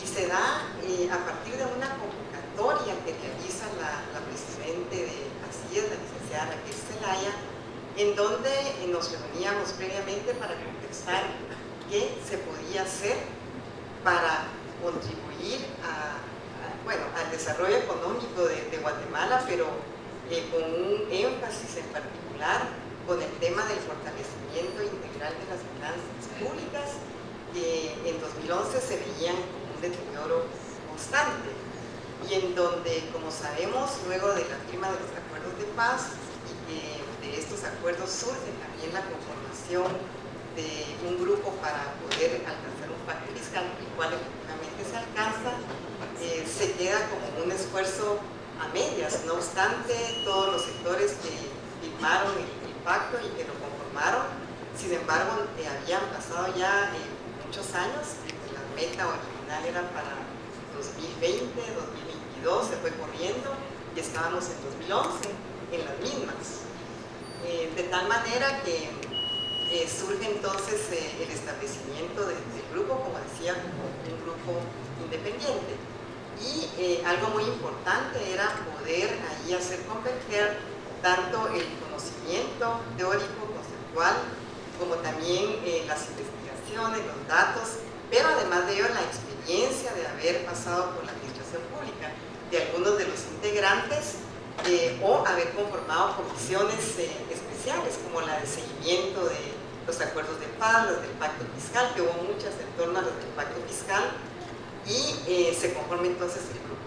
y se da a partir de una convocatoria que realiza la presidente de ASIES, la licenciada Raquel Zelaya, en donde nos reuníamos previamente para conversar qué se podía hacer para contribuir al desarrollo económico de Guatemala, pero con un énfasis en particular con el tema del fortalecimiento integral de las finanzas públicas, que en 2011 se veían como un deterioro constante, y en donde, como sabemos, luego de la firma de los acuerdos de paz, de estos acuerdos surge también la conformación de un grupo para poder alcanzar un pacto fiscal, el cual efectivamente se alcanza, se queda como un esfuerzo a medias. No obstante, todos los sectores que firmaron el pacto y que lo conformaron, sin embargo, habían pasado ya muchos años. La meta original era para 2020, 2022, se fue corriendo y estábamos en 2011 en las mismas. De tal manera que surge entonces el establecimiento del grupo, como decía, como un grupo independiente. Y algo muy importante era poder ahí hacer converger tanto el conocimiento teórico, conceptual, como también las investigaciones, los datos, pero además de ello la experiencia de haber pasado por la administración pública de algunos de los integrantes, o haber conformado comisiones especiales como la de seguimiento de los acuerdos de paz, las del pacto fiscal, que hubo muchas en torno a los del pacto fiscal, y se conforma entonces el grupo.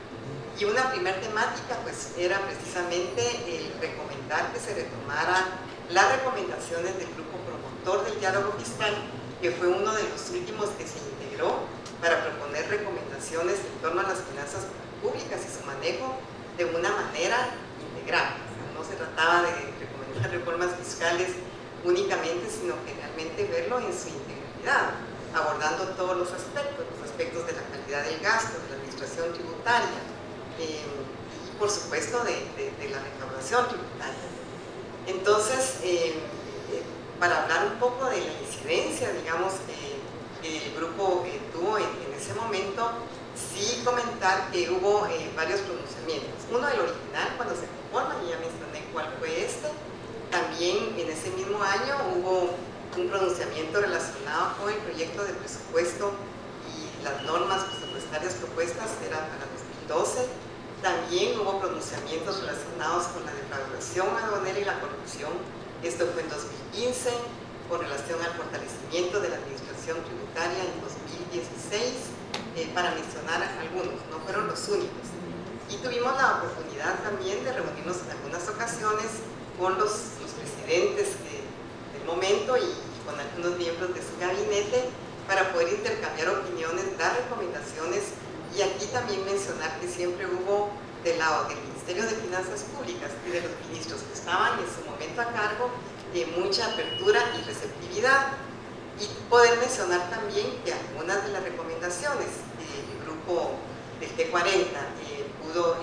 Y una primera temática pues era precisamente el recomendar que se retomara las recomendaciones del grupo promotor del diálogo fiscal, que fue uno de los últimos que se integró para proponer recomendaciones en torno a las finanzas públicas y su manejo de una manera integral. No se trataba de recomendar reformas fiscales únicamente, sino que realmente verlo en su integralidad, abordando todos los aspectos de la calidad del gasto, de la administración tributaria y por supuesto de la recaudación tributaria. Entonces, para hablar un poco de la incidencia, digamos, que el grupo tuvo en ese momento, sí comentar que hubo varios pronunciamientos. Uno, el original, cuando se conforma, y ya mencioné cuál fue este. También en ese mismo año hubo un pronunciamiento relacionado con el proyecto de presupuesto y las normas presupuestarias propuestas, era para 2012. También hubo pronunciamientos relacionados con la defraudación aduanera y la corrupción. Esto fue en 2015, con relación al fortalecimiento de la administración tributaria en 2016. Para mencionar algunos, no fueron los únicos. Y tuvimos la oportunidad también de reunirnos en algunas ocasiones con los presidentes del momento y con algunos miembros de su gabinete para poder intercambiar opiniones, dar recomendaciones, y aquí también mencionar que siempre hubo del lado del Ministerio de Finanzas Públicas y de los ministros que estaban en su momento a cargo mucha apertura y receptividad. Y poder mencionar también que algunas de las recomendaciones el grupo del G40 pudo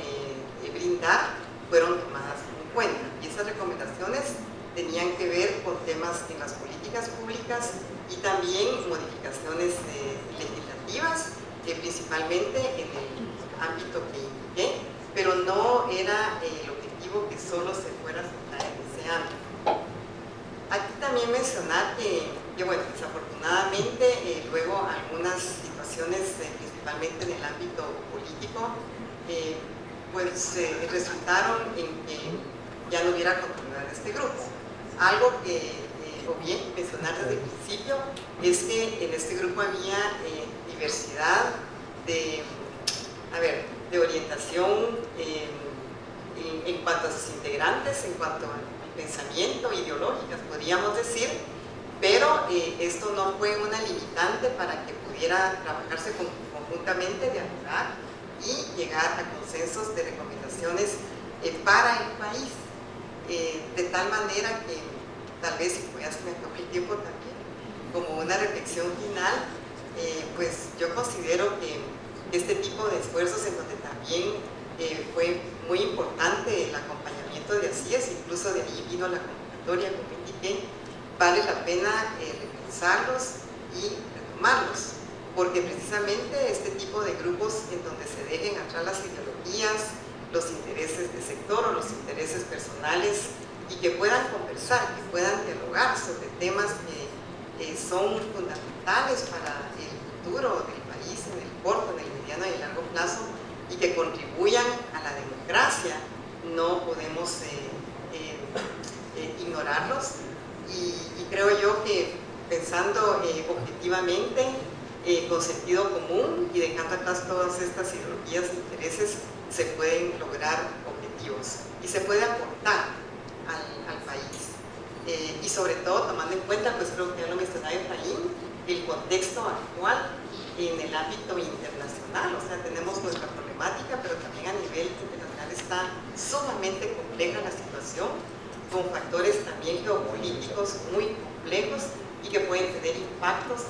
brindar fueron tomadas en cuenta. Y esas recomendaciones tenían que ver con temas en las políticas públicas y también modificaciones legislativas, principalmente en el ámbito que indiqué, pero no era el objetivo que solo se fuera a centrar en ese ámbito. Aquí también mencionar que bueno, desafortunadamente luego algunas situaciones, principalmente en el ámbito político, pues resultaron en que ya no hubiera continuidad de este grupo. Algo que bien mencionar desde el principio es que en este grupo había diversidad de orientación en cuanto a sus integrantes, en cuanto al pensamiento, ideológicas, podríamos decir, pero esto no fue una limitante para que pudiera trabajarse conjuntamente, dialogar y llegar a consensos de recomendaciones para el país, de tal manera que tal vez, si voy a hacer el tiempo también, como una reflexión final, pues yo considero que este tipo de esfuerzos en donde también fue muy importante el acompañamiento de ACIES, incluso de ahí vino la convocatoria con Mentiquén, vale la pena repensarlos y retomarlos, porque precisamente este tipo de grupos en donde se dejen atrás las ideologías, los intereses de sector o los intereses personales, y que puedan conversar, que puedan dialogar sobre temas que son fundamentales para el futuro del país en el corto, en el mediano y largo plazo, y que contribuyan a la democracia. No podemos ignorarlos, y creo yo que pensando objetivamente, con sentido común y dejando atrás todas estas ideologías e intereses, se pueden lograr objetivos y se puede aportar al país, y sobre todo tomando en cuenta, pues creo que ya lo mencionaba Efraín, el contexto actual en el ámbito internacional. O sea, tenemos nuestra problemática, pero también a nivel internacional está sumamente compleja la situación, con factores también geopolíticos muy complejos y que pueden tener impactos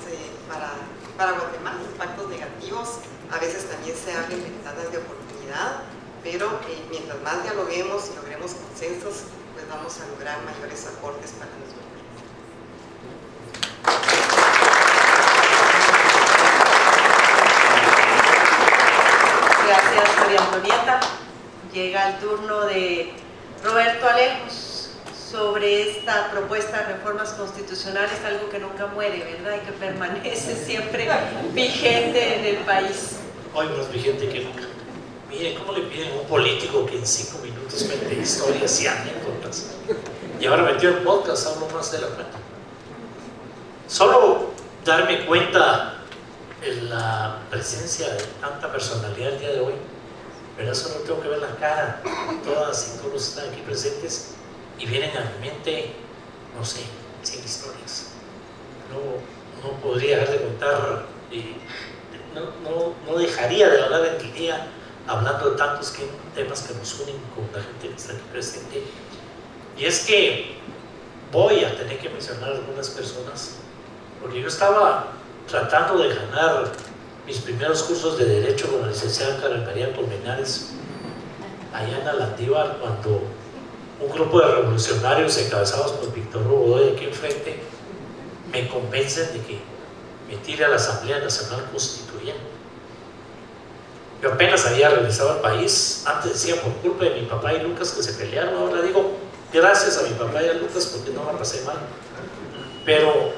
para Guatemala, impactos negativos. A veces también se abren ventanas de oportunidad, pero mientras más dialoguemos y logremos consensos, pues vamos a lograr mayores aportes para nuestro país. Gracias, María Antonieta. Llega el turno de Roberto Alejos sobre esta propuesta de reformas constitucionales, algo que nunca muere, ¿verdad? Y que permanece siempre vigente en el país. Hoy más vigente que nunca. Mire, ¿cómo le piden a un político que en 5 minutos cuente historias y anécdotas? Y ahora metió en podcast, hablo más de la cuenta. Solo darme cuenta de la presencia de tanta personalidad el día de hoy, pero solo tengo que ver la cara de todas y todos los que están aquí presentes y vienen a mi mente, no sé, 100 historias. No podría dejar de contar, no dejaría de hablar en el día hablando de tantos temas que nos unen con la gente que está aquí presente. Y es que voy a tener que mencionar a algunas personas, porque yo estaba tratando de ganar mis primeros cursos de Derecho con la licenciada Karen María Colmenares allá en Alandívar, cuando un grupo de revolucionarios encabezados por Víctor Hugo Godoy aquí enfrente me convencen de que me tire a la Asamblea Nacional Constituyente. Yo apenas había regresado al país. Antes decía por culpa de mi papá y Lucas que se pelearon, ahora digo gracias a mi papá y a Lucas porque no la pasé mal. Pero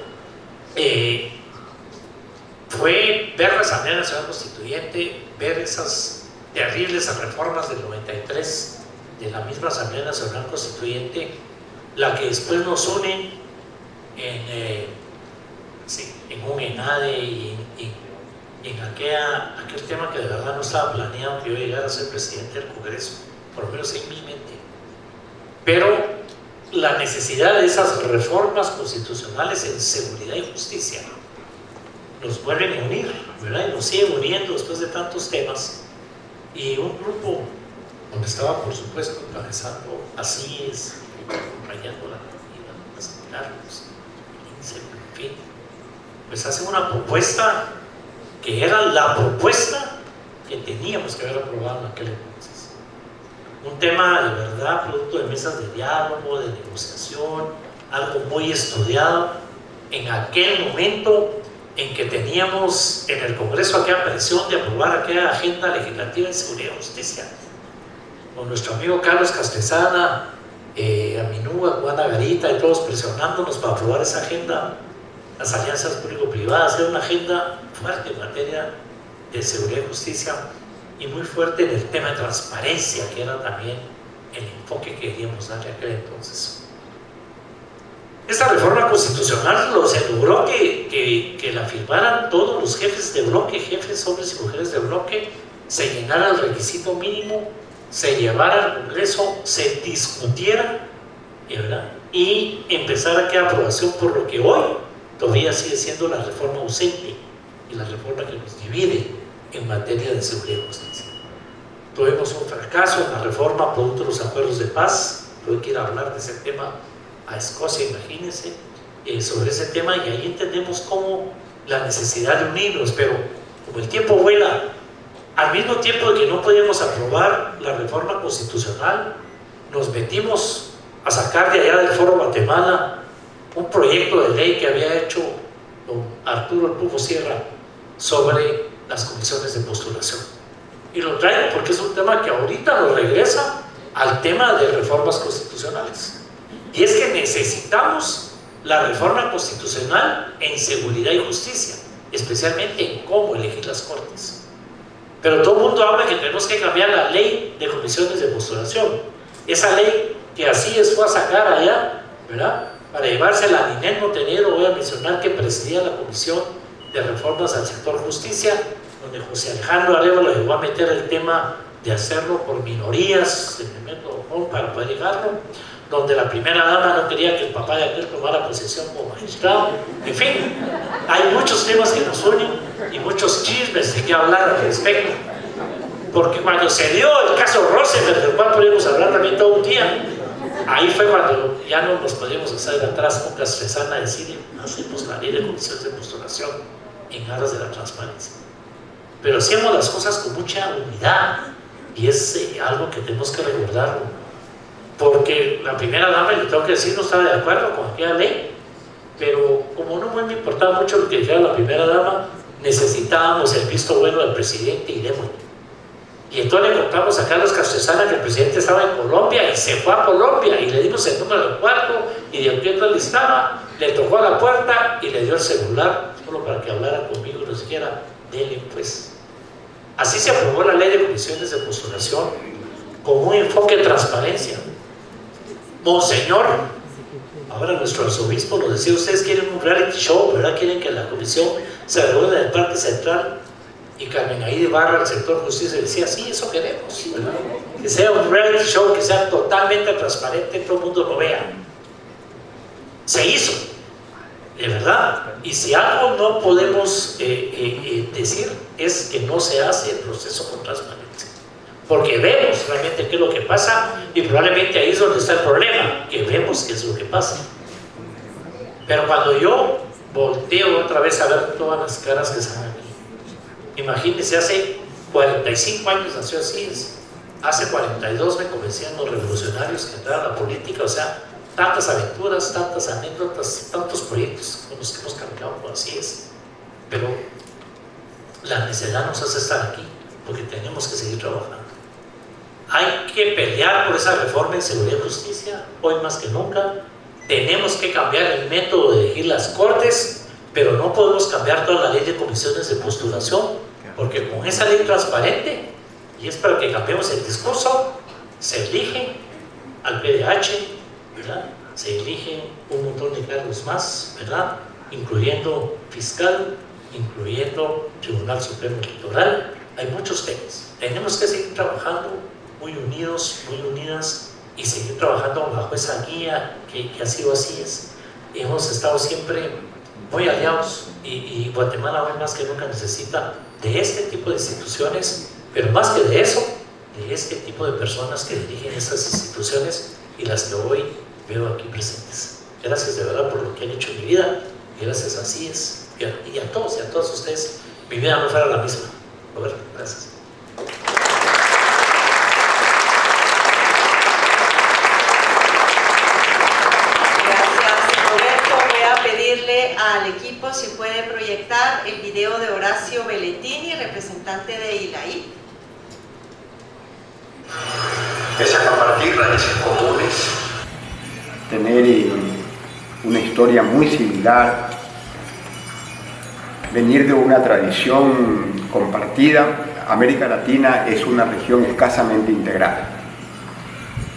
fue ver la Asamblea Nacional Constituyente, ver esas terribles reformas del 93 de la misma Asamblea Nacional Constituyente, la que después nos une en un ENADE y en aquel tema que de verdad no estaba planeado que yo llegara a ser presidente del Congreso, por lo menos en mi mente. Pero la necesidad de esas reformas constitucionales en seguridad y justicia nos vuelven a unir, ¿verdad? Y nos siguen uniendo después de tantos temas. Y un grupo donde estaba, por supuesto, encabezando ACIES, acompañando la partida, los Carlos, en fin, pues hace una propuesta que era la propuesta que teníamos que haber aprobado en aquel entonces. Un tema de verdad, producto de mesas de diálogo, de negociación, algo muy estudiado en aquel momento en que teníamos en el Congreso aquella presión de aprobar aquella agenda legislativa de seguridad y justicia, con nuestro amigo Carlos Castresana, Aminúa, Juana Garita y todos presionándonos para aprobar esa agenda, las alianzas público-privadas. Era una agenda fuerte en materia de seguridad y justicia, y muy fuerte en el tema de transparencia, que era también el enfoque que queríamos darle a aquel entonces. Esta reforma constitucional se logró que la firmaran todos los jefes de bloque, jefes, hombres y mujeres de bloque, se llenara el requisito mínimo, se llevara al Congreso, se discutiera, ¿verdad? Y empezara a quedar aprobación, por lo que hoy todavía sigue siendo la reforma ausente y la reforma que nos divide en materia de seguridad y justicia. Tuvimos un fracaso en la reforma producto de los acuerdos de paz. Hoy quiero hablar de ese tema a Escocia, imagínense, sobre ese tema, y ahí entendemos cómo la necesidad de unirnos, pero como el tiempo vuela, al mismo tiempo de que no podíamos aprobar la reforma constitucional, nos metimos a sacar de allá del Foro Guatemala un proyecto de ley que había hecho don Arturo El Pufo Sierra sobre las comisiones de postulación. Y lo traigo porque es un tema que ahorita nos regresa al tema de reformas constitucionales. Y es que necesitamos la reforma constitucional en seguridad y justicia, especialmente en cómo elegir las cortes. Pero todo el mundo habla que tenemos que cambiar la ley de comisiones de postulación. Esa ley que así fue a sacar allá, ¿verdad?, para llevársela a Ninel Montenegro. Voy a mencionar que presidía la Comisión de Reformas al Sector Justicia, donde José Alejandro Arevalo llegó a meter el tema de hacerlo por minorías, el método para poder llegarlo, donde la primera dama no quería que el papá de aquel tomara posesión como magistrado. En fin, hay muchos temas que nos unen y muchos chismes de qué hablar al respecto, porque cuando se dio el caso Rosenberg, del cual podemos hablar también todo un día, ahí fue cuando ya no nos podíamos hacer atrás con Castresana, decir, hacemos la ley de comisiones de postulación en aras de la transparencia. Pero hacíamos las cosas con mucha unidad, y es algo que tenemos que recordarlo, porque la primera dama, le tengo que decir, no estaba de acuerdo con aquella ley, pero como no me importaba mucho lo que dijera la primera dama, necesitábamos el visto bueno del presidente y démosle. Y entonces le contamos a Carlos Castresana que el presidente estaba en Colombia y se fue a Colombia, y le dimos el número del cuarto y de qué tal estaba, le tocó a la puerta y le dio el celular solo para que hablara conmigo y nos dijera, dele pues. Así se aprobó la ley de comisiones de postulación con un enfoque de transparencia. Monseñor, ahora nuestro arzobispo nos decía, ustedes quieren un reality show, ¿verdad? Quieren que la comisión se reúna en el Parque Central. Y Carmen Aide Barra, el sector justicia, decía, sí, eso queremos, ¿verdad? Que sea un reality show, que sea totalmente transparente, todo el mundo lo vea. Se hizo, de verdad. Y si algo no podemos decir, es que no se hace el proceso con transparencia, porque vemos realmente qué es lo que pasa, y probablemente ahí es donde está el problema, que vemos qué es lo que pasa. Pero cuando yo volteo otra vez a ver todas las caras que están aquí, imagínense, hace 45 años nació CIES, hace 42 me convencían los revolucionarios que entraran a la política, o sea, tantas aventuras, tantas anécdotas, tantos proyectos con los que hemos caminado con CIES, pero la necesidad nos hace estar aquí, porque tenemos que seguir trabajando. Hay que pelear por esa reforma en seguridad y justicia, hoy más que nunca. Tenemos que cambiar el método de elegir las cortes, pero no podemos cambiar toda la ley de comisiones de postulación, porque con esa ley transparente, y es para que cambiemos el discurso, se elige al PDH, ¿verdad? Se eligen un montón de cargos más, ¿verdad? Incluyendo fiscal, incluyendo Tribunal Supremo Electoral. Hay muchos temas. Tenemos que seguir trabajando muy unidos, muy unidas, y seguir trabajando bajo esa guía que ha sido así. Hemos estado siempre muy aliados, y Guatemala hoy más que nunca necesita de este tipo de instituciones, pero más que de eso, de este tipo de personas que dirigen esas instituciones y las que hoy veo aquí presentes. Gracias de verdad por lo que han hecho en mi vida, gracias a CIES y a todos y a todas ustedes. Mi vida no fuera la misma. Roberto, gracias. Al equipo si puede proyectar el video de Horacio Belletini, representante de ILAI. Es a compartir raíces comunes. Tener una historia muy similar, venir de una tradición compartida, América Latina es una región escasamente integrada.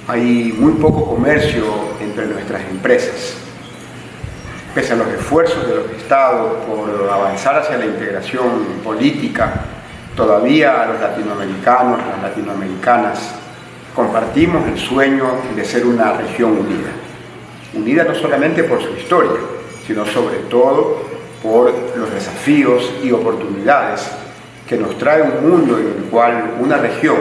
Hay muy poco comercio entre nuestras empresas. Pese a los esfuerzos de los estados por avanzar hacia la integración política, todavía los latinoamericanos, las latinoamericanas, compartimos el sueño de ser una región unida. Unida no solamente por su historia, sino sobre todo por los desafíos y oportunidades que nos trae un mundo en el cual una región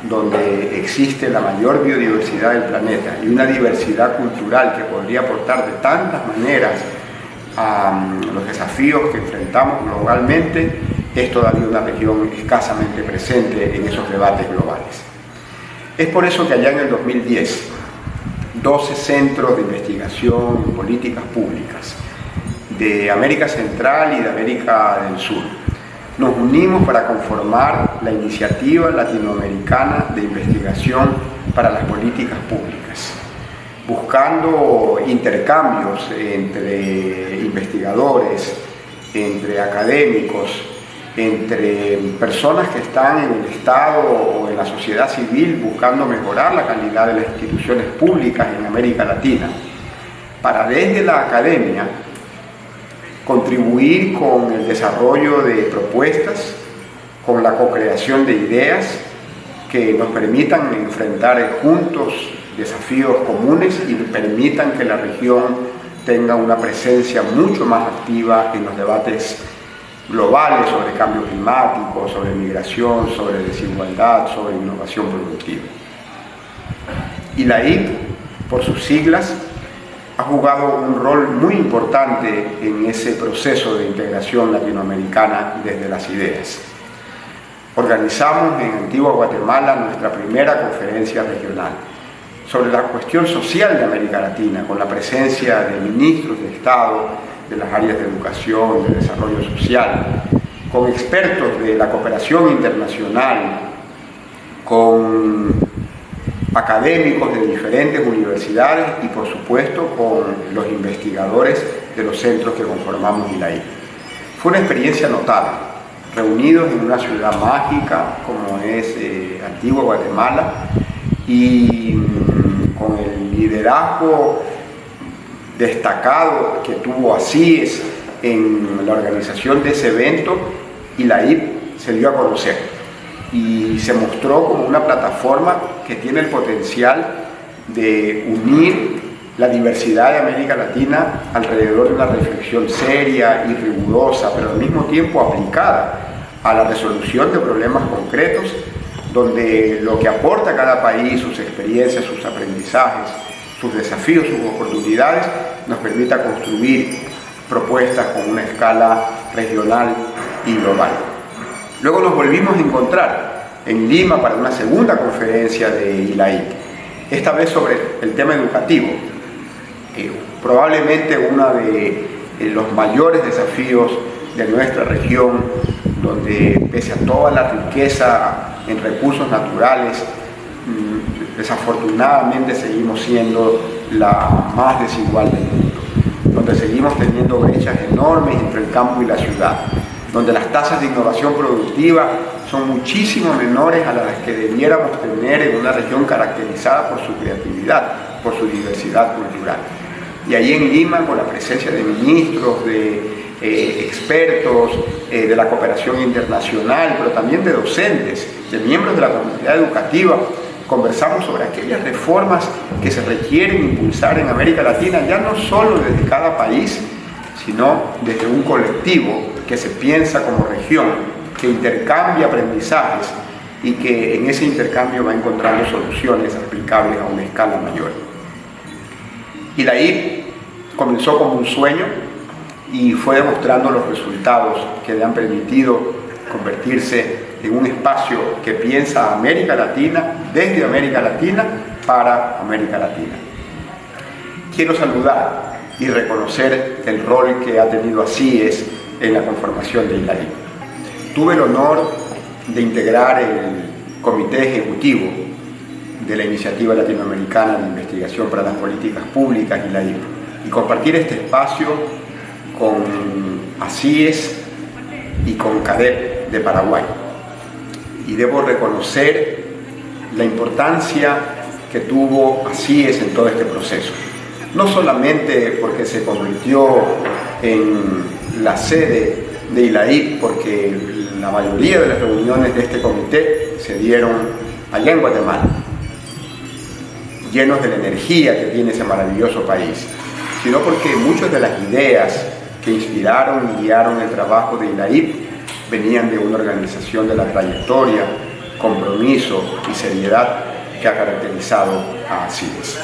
donde existe la mayor biodiversidad del planeta y una diversidad cultural que podría aportar de tantas maneras a los desafíos que enfrentamos globalmente, es todavía una región escasamente presente en esos debates globales. Es por eso que allá en el 2010, 12 centros de investigación en políticas públicas de América Central y de América del Sur nos unimos para conformar la Iniciativa Latinoamericana de Investigación para las Políticas Públicas, buscando intercambios entre investigadores, entre académicos, entre personas que están en el Estado o en la sociedad civil buscando mejorar la calidad de las instituciones públicas en América Latina, para desde la academia contribuir con el desarrollo de propuestas, con la co-creación de ideas que nos permitan enfrentar juntos desafíos comunes y permitan que la región tenga una presencia mucho más activa en los debates globales sobre cambio climático, sobre migración, sobre desigualdad, sobre innovación productiva. Y la IP, por sus siglas, ha jugado un rol muy importante en ese proceso de integración latinoamericana desde las ideas. Organizamos en Antigua Guatemala nuestra primera conferencia regional sobre la cuestión social de América Latina, con la presencia de ministros de Estado, de las áreas de educación, de desarrollo social, con expertos de la cooperación internacional, con académicos de diferentes universidades y por supuesto con los investigadores de los centros que conformamos ILAIP. Fue una experiencia notable, reunidos en una ciudad mágica como es Antigua Guatemala y con el liderazgo destacado que tuvo ACIES en la organización de ese evento, ILAIP se dio a conocer y se mostró como una plataforma que tiene el potencial de unir la diversidad de América Latina alrededor de una reflexión seria y rigurosa, pero al mismo tiempo aplicada a la resolución de problemas concretos, donde lo que aporta cada país, sus experiencias, sus aprendizajes, sus desafíos, sus oportunidades, nos permita construir propuestas con una escala regional y global. Luego nos volvimos a encontrar en Lima para una segunda conferencia de ILAIP, esta vez sobre el tema educativo, probablemente uno de los mayores desafíos de nuestra región, donde pese a toda la riqueza en recursos naturales, desafortunadamente seguimos siendo la más desigual del mundo, donde seguimos teniendo brechas enormes entre el campo y la ciudad, donde las tasas de innovación productiva son muchísimo menores a las que debiéramos tener en una región caracterizada por su creatividad, por su diversidad cultural. Y ahí en Lima, con la presencia de ministros, de expertos, de la cooperación internacional, pero también de docentes, de miembros de la comunidad educativa, conversamos sobre aquellas reformas que se requieren impulsar en América Latina, ya no solo desde cada país, sino desde un colectivo que se piensa como región, que intercambia aprendizajes y que en ese intercambio va encontrando soluciones aplicables a una escala mayor. Y la IP comenzó como un sueño y fue demostrando los resultados que le han permitido convertirse en un espacio que piensa América Latina, desde América Latina, para América Latina. Quiero saludar y reconocer el rol que ha tenido ACIES en la conformación de ILAIP. Tuve el honor de integrar el comité ejecutivo de la Iniciativa Latinoamericana de Investigación para las Políticas Públicas, ILAIP, y compartir este espacio con ACIES y con CADEP de Paraguay. Y debo reconocer la importancia que tuvo ACIES en todo este proceso. No solamente porque se convirtió en la sede de ILAIP, porque la mayoría de las reuniones de este comité se dieron allá en Guatemala, llenos de la energía que tiene ese maravilloso país, sino porque muchas de las ideas que inspiraron y guiaron el trabajo de ILAIP venían de una organización de la trayectoria, compromiso y seriedad que ha caracterizado a ACIES.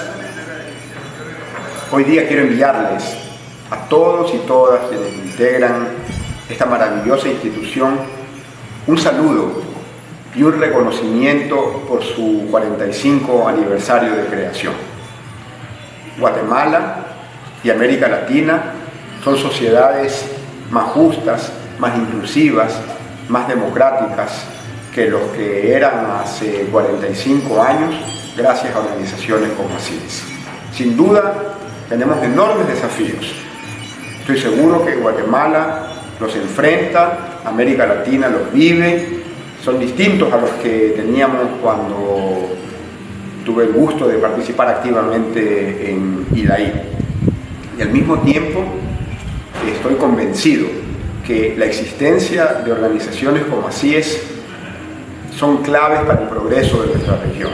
Hoy día quiero enviarles a todos y todas quienes integran esta maravillosa institución un saludo y un reconocimiento por su 45 aniversario de creación. Guatemala y América Latina son sociedades más justas, más inclusivas, más democráticas que los que eran hace 45 años, gracias a organizaciones como ACIES. Sin duda, tenemos enormes desafíos. Estoy seguro que Guatemala los enfrenta, América Latina los vive, son distintos a los que teníamos cuando tuve el gusto de participar activamente en ILAIP. Y al mismo tiempo, estoy convencido que la existencia de organizaciones como ACIES son claves para el progreso de nuestra región,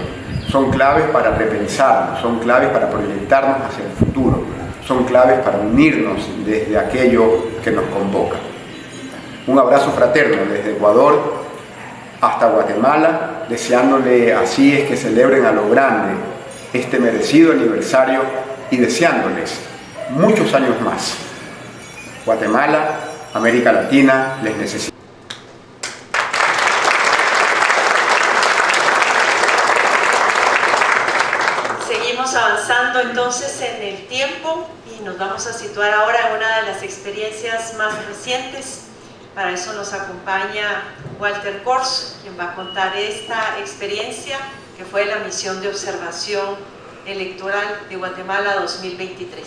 son claves para repensarnos, son claves para proyectarnos hacia el futuro, son claves para unirnos desde aquello que nos convoca. Un abrazo fraterno desde Ecuador hasta Guatemala, deseándole a ACIES que celebren a lo grande este merecido aniversario y deseándoles muchos años más. Guatemala, América Latina les necesita. Seguimos avanzando entonces en el tiempo y nos vamos a situar ahora en una de las experiencias más recientes. Para eso nos acompaña Walter Corso, quien va a contar esta experiencia que fue la misión de observación electoral de Guatemala 2023.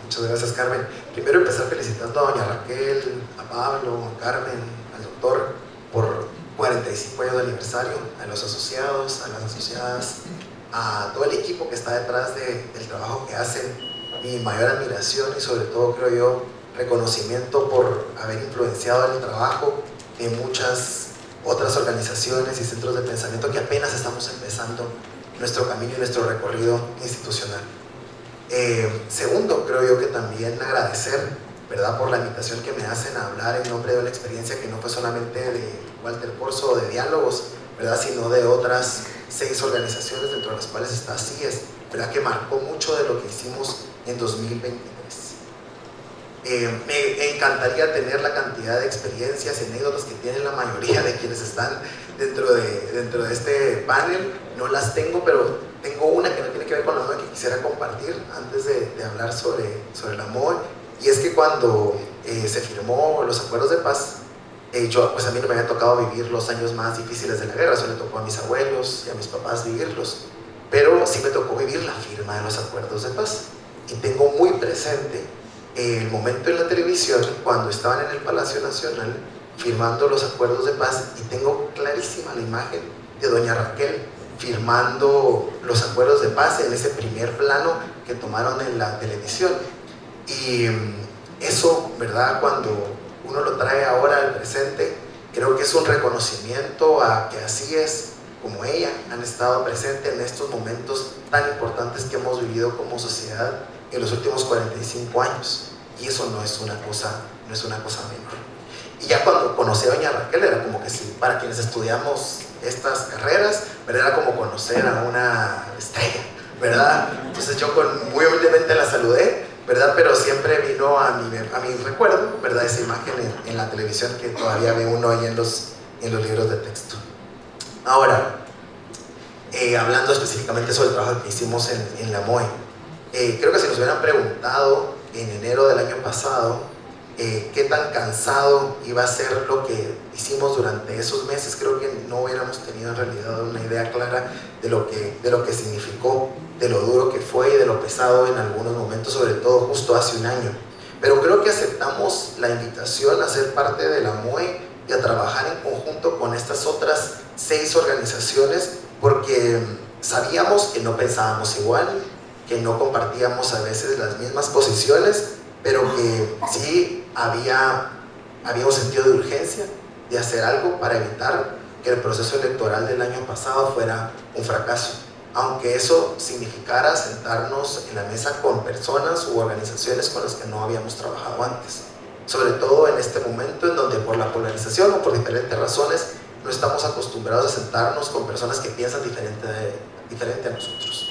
Muchas gracias, Carmen. Primero empezar felicitando a doña Raquel, a Pablo, a Carmen, al doctor por 45 años de aniversario, a los asociados, a las asociadas, a todo el equipo que está detrás del trabajo que hacen. Mi mayor admiración y sobre todo, creo yo, reconocimiento por haber influenciado el trabajo de muchas otras organizaciones y centros de pensamiento que apenas estamos empezando nuestro camino y nuestro recorrido institucional. Segundo, creo yo que también agradecer, ¿verdad?, por la invitación que me hacen a hablar en nombre de una experiencia que no fue solamente de Walter Corso o de diálogos, ¿verdad?, sino de otras 6 organizaciones dentro de las cuales está ACIES, ¿verdad?, que marcó mucho de lo que hicimos en 2023. Me encantaría tener la cantidad de experiencias y anécdotas que tienen la mayoría de quienes están dentro de este panel. No las tengo, pero tengo una que no tiene que ver con la MOE que quisiera compartir antes de hablar sobre la MOE. Y es que cuando se firmó los acuerdos de paz, pues a mí no me había tocado vivir los años más difíciles de la guerra, eso le tocó a mis abuelos y a mis papás vivirlos. Pero sí me tocó vivir la firma de los acuerdos de paz. Y tengo muy presente el momento en la televisión cuando estaban en el Palacio Nacional firmando los acuerdos de paz, y tengo clarísima la imagen de doña Raquel firmando los acuerdos de paz en ese primer plano que tomaron en la televisión. Y eso, ¿verdad?, cuando uno lo trae ahora al presente, creo que es un reconocimiento a que ACIES como ella han estado presentes en estos momentos tan importantes que hemos vivido como sociedad en los últimos 45 años, y eso no es una cosa menor. Y ya cuando conocí a doña Raquel era como que sí, para quienes estudiamos estas carreras, ¿verdad?, era como conocer a una estrella, ¿verdad? Entonces yo muy humildemente la saludé, ¿verdad?, pero siempre vino a mi recuerdo, ¿verdad?, esa imagen en la televisión que todavía ve uno ahí en los libros de texto. Ahora, hablando específicamente sobre el trabajo que hicimos en la MOE, creo que si nos hubieran preguntado en enero del año pasado qué tan cansado iba a ser lo que hicimos durante esos meses, creo que no hubiéramos tenido en realidad una idea clara de lo que significó, de lo duro que fue y de lo pesado en algunos momentos, sobre todo justo hace un año. Pero creo que aceptamos la invitación a ser parte de la MOE y a trabajar en conjunto con estas otras 6 organizaciones, porque sabíamos que no pensábamos igual, que no compartíamos a veces las mismas posiciones, pero que sí había un sentido de urgencia de hacer algo para evitar que el proceso electoral del año pasado fuera un fracaso, aunque eso significara sentarnos en la mesa con personas u organizaciones con las que no habíamos trabajado antes, sobre todo en este momento en donde por la polarización o por diferentes razones no estamos acostumbrados a sentarnos con personas que piensan diferente a nosotros.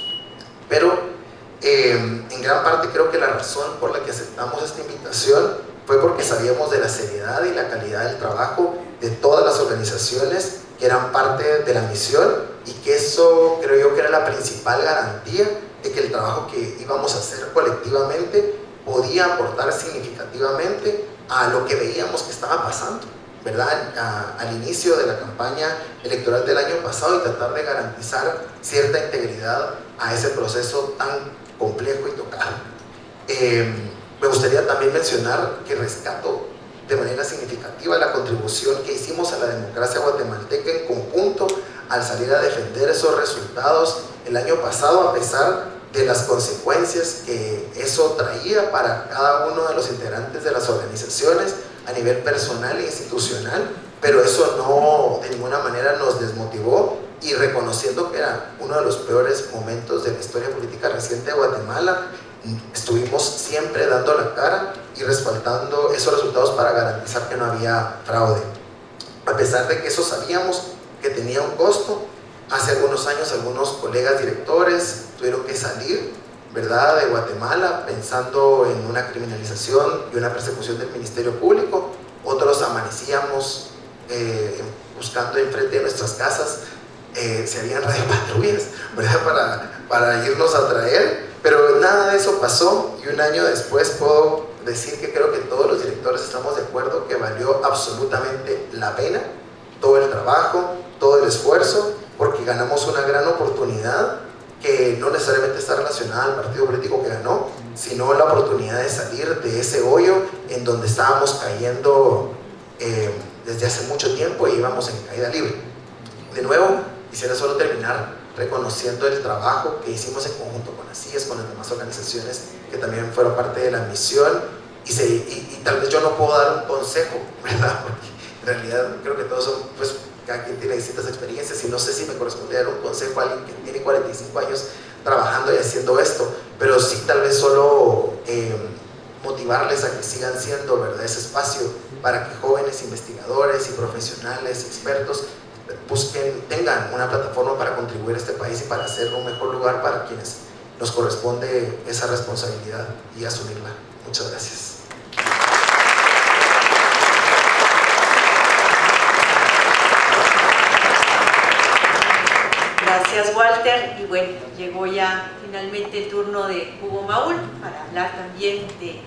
Pero en gran parte creo que la razón por la que aceptamos esta invitación fue porque sabíamos de la seriedad y la calidad del trabajo de todas las organizaciones que eran parte de la misión, y que eso creo yo que era la principal garantía de que el trabajo que íbamos a hacer colectivamente podía aportar significativamente a lo que veíamos que estaba pasando, ¿verdad? Al inicio de la campaña electoral del año pasado, y tratar de garantizar cierta integridad a ese proceso tan complejo y tocado. Me gustaría también mencionar que rescato de manera significativa la contribución que hicimos a la democracia guatemalteca en conjunto al salir a defender esos resultados el año pasado, a pesar de las consecuencias que eso traía para cada uno de los integrantes de las organizaciones a nivel personal e institucional, pero eso no de ninguna manera nos desmotivó, y reconociendo que era uno de los peores momentos de la historia política reciente de Guatemala, estuvimos siempre dando la cara y respaldando esos resultados para garantizar que no había fraude. A pesar de que eso sabíamos que tenía un costo, hace algunos años algunos colegas directores tuvieron que salir, ¿verdad?, de Guatemala pensando en una criminalización y una persecución del Ministerio Público. Otros amanecíamos buscando enfrente de nuestras casas si habían radiopatrullas, ¿verdad?, para irnos a traer, pero nada de eso pasó, y un año después puedo decir que creo que todos los directores estamos de acuerdo que valió absolutamente la pena todo el trabajo, todo el esfuerzo, porque ganamos una gran oportunidad que no necesariamente está relacionada al partido político que ganó, sino la oportunidad de salir de ese hoyo en donde estábamos cayendo desde hace mucho tiempo y íbamos en caída libre. De nuevo, quisiera solo terminar reconociendo el trabajo que hicimos en conjunto con ASÍES, con las demás organizaciones que también fueron parte de la misión, y tal vez yo no puedo dar un consejo, ¿verdad?, porque en realidad creo que todos son, pues cada quien tiene distintas experiencias, y no sé si me corresponde dar un consejo a alguien que tiene 45 años trabajando y haciendo esto, pero sí tal vez solo motivarles a que sigan siendo, ¿verdad?, ese espacio para que jóvenes investigadores y profesionales, expertos, tengan una plataforma para contribuir a este país y para hacerlo un mejor lugar para quienes nos corresponde esa responsabilidad y asumirla. Muchas gracias. Gracias, Walter. Y bueno, llegó ya finalmente el turno de Hugo Maúl para hablar también de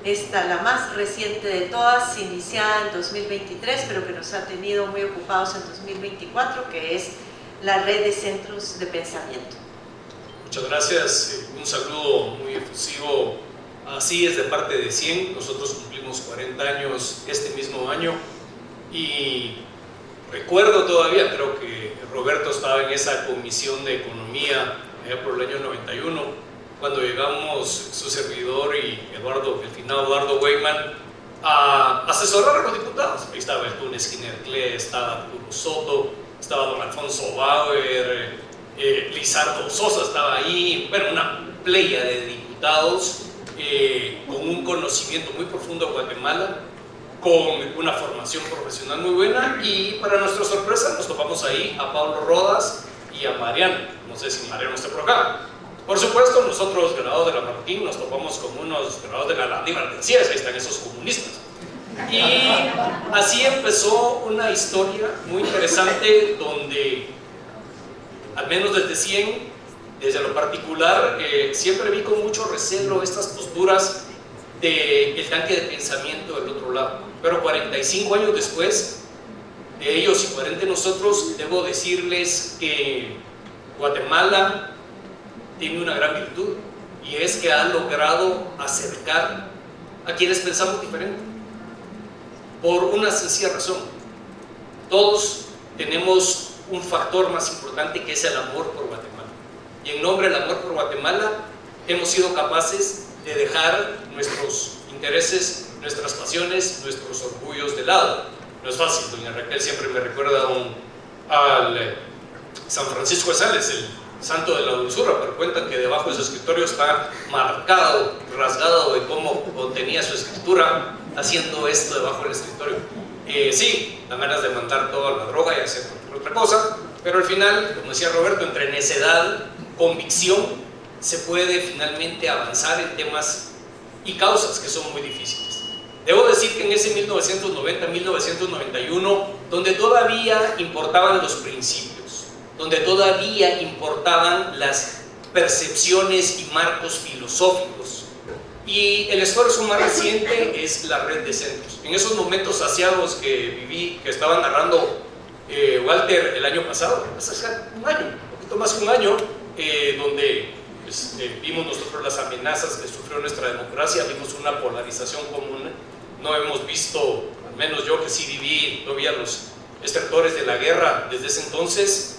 esta, la más reciente de todas, iniciada en 2023, pero que nos ha tenido muy ocupados en 2024, que es la Red de Centros de Pensamiento. Muchas gracias. Un saludo muy efusivo. Así es, de parte de 100. Nosotros cumplimos 40 años este mismo año, y recuerdo todavía, creo que Roberto estaba en esa comisión de economía allá por el año 91, cuando llegamos su servidor y el finado Eduardo Weyman, a asesorar a los diputados. Ahí estaba el Túnez Quinercle, estaba Arturo Soto, estaba don Alfonso Bauer, Lizardo Sosa estaba ahí, bueno, una playa de diputados con un conocimiento muy profundo de Guatemala, con una formación profesional muy buena, y para nuestra sorpresa nos topamos ahí a Pablo Rodas y a Mariano. No sé si Mariano está por acá. Por supuesto, nosotros, graduados de la Marroquín, nos topamos con unos graduados de la Landívar del CIES, ahí están esos comunistas. Y así empezó una historia muy interesante donde, al menos desde 100, desde lo particular, siempre vi con mucho recelo estas posturas del tanque de pensamiento del otro lado. Pero 45 años después, de ellos y 40 de nosotros, debo decirles que Guatemala tiene una gran virtud, y es que ha logrado acercar a quienes pensamos diferente, por una sencilla razón: todos tenemos un factor más importante que es el amor por Guatemala. Y en nombre del amor por Guatemala hemos sido capaces de dejar nuestros intereses, nuestras pasiones, nuestros orgullos de lado. No es fácil, doña Raquel siempre me recuerda al San Francisco de Sales, el santo de la dulzura, pero cuentan que debajo de su escritorio está marcado, rasgado de cómo contenía su escritura haciendo esto debajo del escritorio. Sí, dan ganas de mandar toda la droga y hacer otra cosa, pero al final, como decía Roberto, entre necedad, convicción, se puede finalmente avanzar en temas y causas que son muy difíciles. Debo decir que en ese 1990-1991, donde todavía importaban los principios, donde todavía importaban las percepciones y marcos filosóficos, y el esfuerzo más reciente es la red de centros. En esos momentos saciados que viví, que estaba narrando Walter el año pasado, hace un año, un poquito más que un año, donde pues, vimos nosotros las amenazas que sufrió nuestra democracia, vimos una polarización común. No hemos visto, al menos yo que sí viví, no vi a los estertores de la guerra desde ese entonces.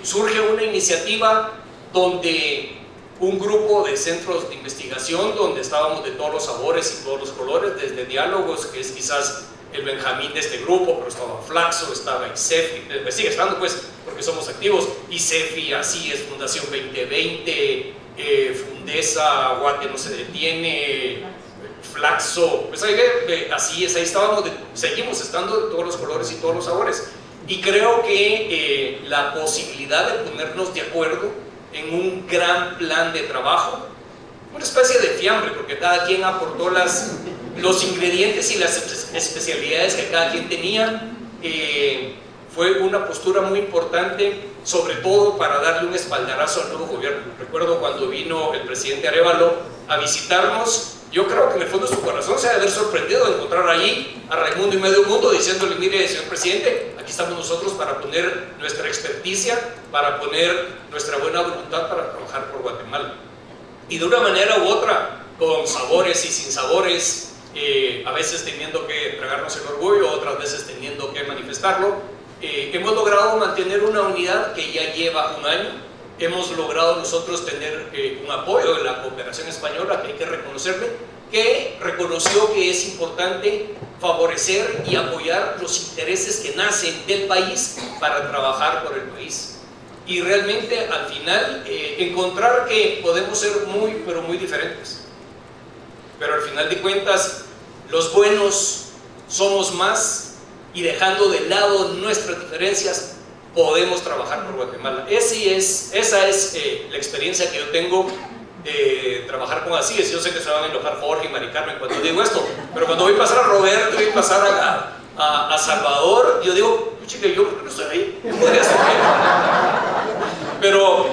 Surge una iniciativa donde un grupo de centros de investigación, donde estábamos de todos los sabores y todos los colores, desde Diálogos, que es quizás el Benjamín de este grupo, pero estaba Flaxo, estaba ICEFI, sigue estando pues, porque somos activos, ICEFI, así es, Fundación 2020, Fundesa, Guate no se detiene, Flaxo, pues ahí, así es, ahí estábamos, seguimos estando de todos los colores y todos los sabores. Y creo que la posibilidad de ponernos de acuerdo en un gran plan de trabajo, una especie de fiambre, porque cada quien aportó los ingredientes y las especialidades que cada quien tenía, fue una postura muy importante, sobre todo para darle un espaldarazo al nuevo gobierno. Recuerdo cuando vino el presidente Arévalo a visitarnos, yo creo que en el fondo de su corazón se ha de haber sorprendido de encontrar allí a Raimundo y medio mundo diciéndole: mire, señor presidente, aquí estamos nosotros para poner nuestra experticia, para poner nuestra buena voluntad para trabajar por Guatemala. Y de una manera u otra, con sabores y sin sabores, a veces teniendo que tragarnos el orgullo, otras veces teniendo que manifestarlo, hemos logrado mantener una unidad que ya lleva un año. Hemos logrado nosotros tener un apoyo de la cooperación española, que hay que reconocerle, que reconoció que es importante favorecer y apoyar los intereses que nacen del país para trabajar por el país. Y realmente al final encontrar que podemos ser muy, pero muy diferentes. Pero al final de cuentas, los buenos somos más, y dejando de lado nuestras diferencias, podemos trabajar por Guatemala. Esa es la experiencia que yo tengo de trabajar con ACIES. Yo sé que se van a enojar Jorge y Mari Carmen cuando digo esto, pero cuando voy a pasar a Roberto, voy a pasar a Salvador, yo digo: chica, ¿yo por qué no estoy ahí? ¿Qué podría ser? Pero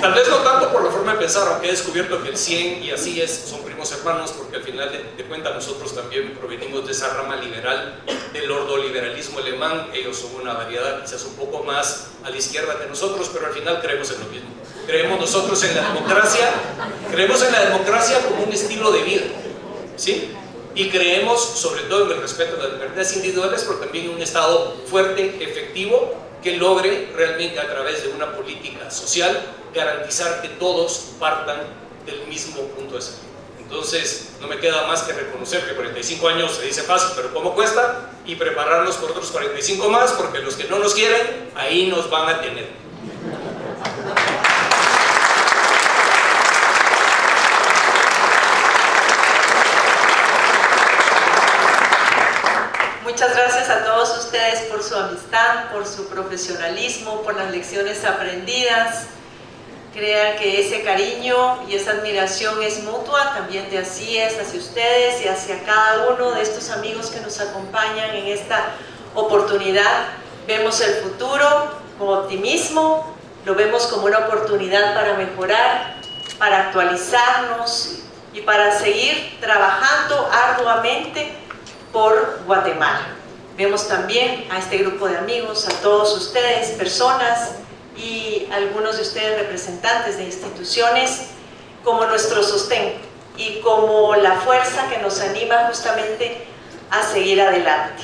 tal vez no tanto por la forma de pensar, aunque he descubierto que el CIEN y ACIES son primos hermanos, porque al final de cuentas nosotros también provenimos de esa rama liberal del ordoliberalismo alemán. Ellos son una variedad quizás un poco más a la izquierda que nosotros, pero al final creemos en lo mismo. Creemos nosotros en la democracia como un estilo de vida, ¿sí? Y creemos sobre todo en el respeto a las libertades individuales, pero también en un Estado fuerte, efectivo, que logre realmente a través de una política social garantizar que todos partan del mismo punto de salida. Entonces no me queda más que reconocer que 45 años se dice fácil, pero ¿cómo cuesta? Y prepararnos por otros 45 más, porque los que no nos quieren, ahí nos van a tener. Muchas gracias a todos ustedes por su amistad, por su profesionalismo, por las lecciones aprendidas. Crean que ese cariño y esa admiración es mutua, también de ACIES hacia ustedes y hacia cada uno de estos amigos que nos acompañan en esta oportunidad. Vemos el futuro con optimismo, lo vemos como una oportunidad para mejorar, para actualizarnos y para seguir trabajando arduamente por Guatemala. Vemos también a este grupo de amigos, a todos ustedes, personas y algunos de ustedes representantes de instituciones, como nuestro sostén y como la fuerza que nos anima justamente a seguir adelante.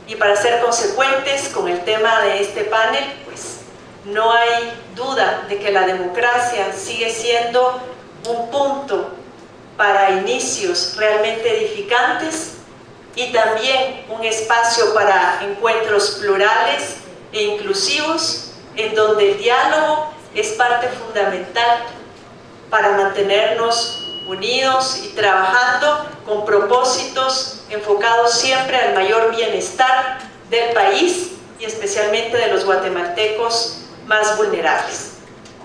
Y para ser consecuentes con el tema de este panel, pues no hay duda de que la democracia sigue siendo un punto para inicios realmente edificantes y también un espacio para encuentros plurales e inclusivos, en donde el diálogo es parte fundamental para mantenernos unidos y trabajando con propósitos enfocados siempre al mayor bienestar del país y especialmente de los guatemaltecos más vulnerables.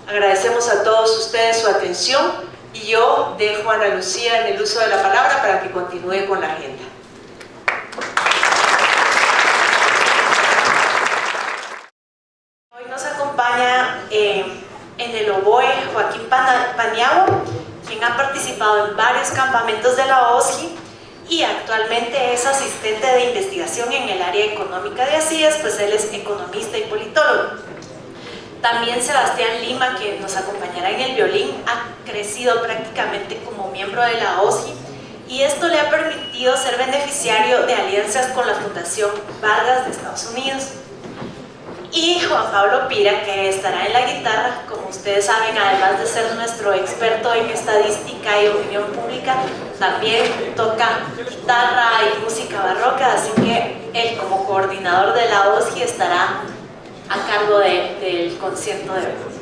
Agradecemos a todos ustedes su atención y yo dejo a Ana Lucía en el uso de la palabra para que continúe con la agenda. Hoy nos acompaña en el oboe Joaquín Paniagua, quien ha participado en varios campamentos de la OSGI y actualmente es asistente de investigación en el área económica de ACIES, pues él es economista y politólogo. También Sebastián Lima, que nos acompañará en el violín, ha crecido prácticamente como miembro de la OSGI y esto le ha permitido ser beneficiario de alianzas con la Fundación Vargas de Estados Unidos. Y Juan Pablo Pira, que estará en la guitarra, como ustedes saben, además de ser nuestro experto en estadística y opinión pública, también toca guitarra y música barroca, así que él como coordinador de la OSGI estará a cargo del concierto de hoy.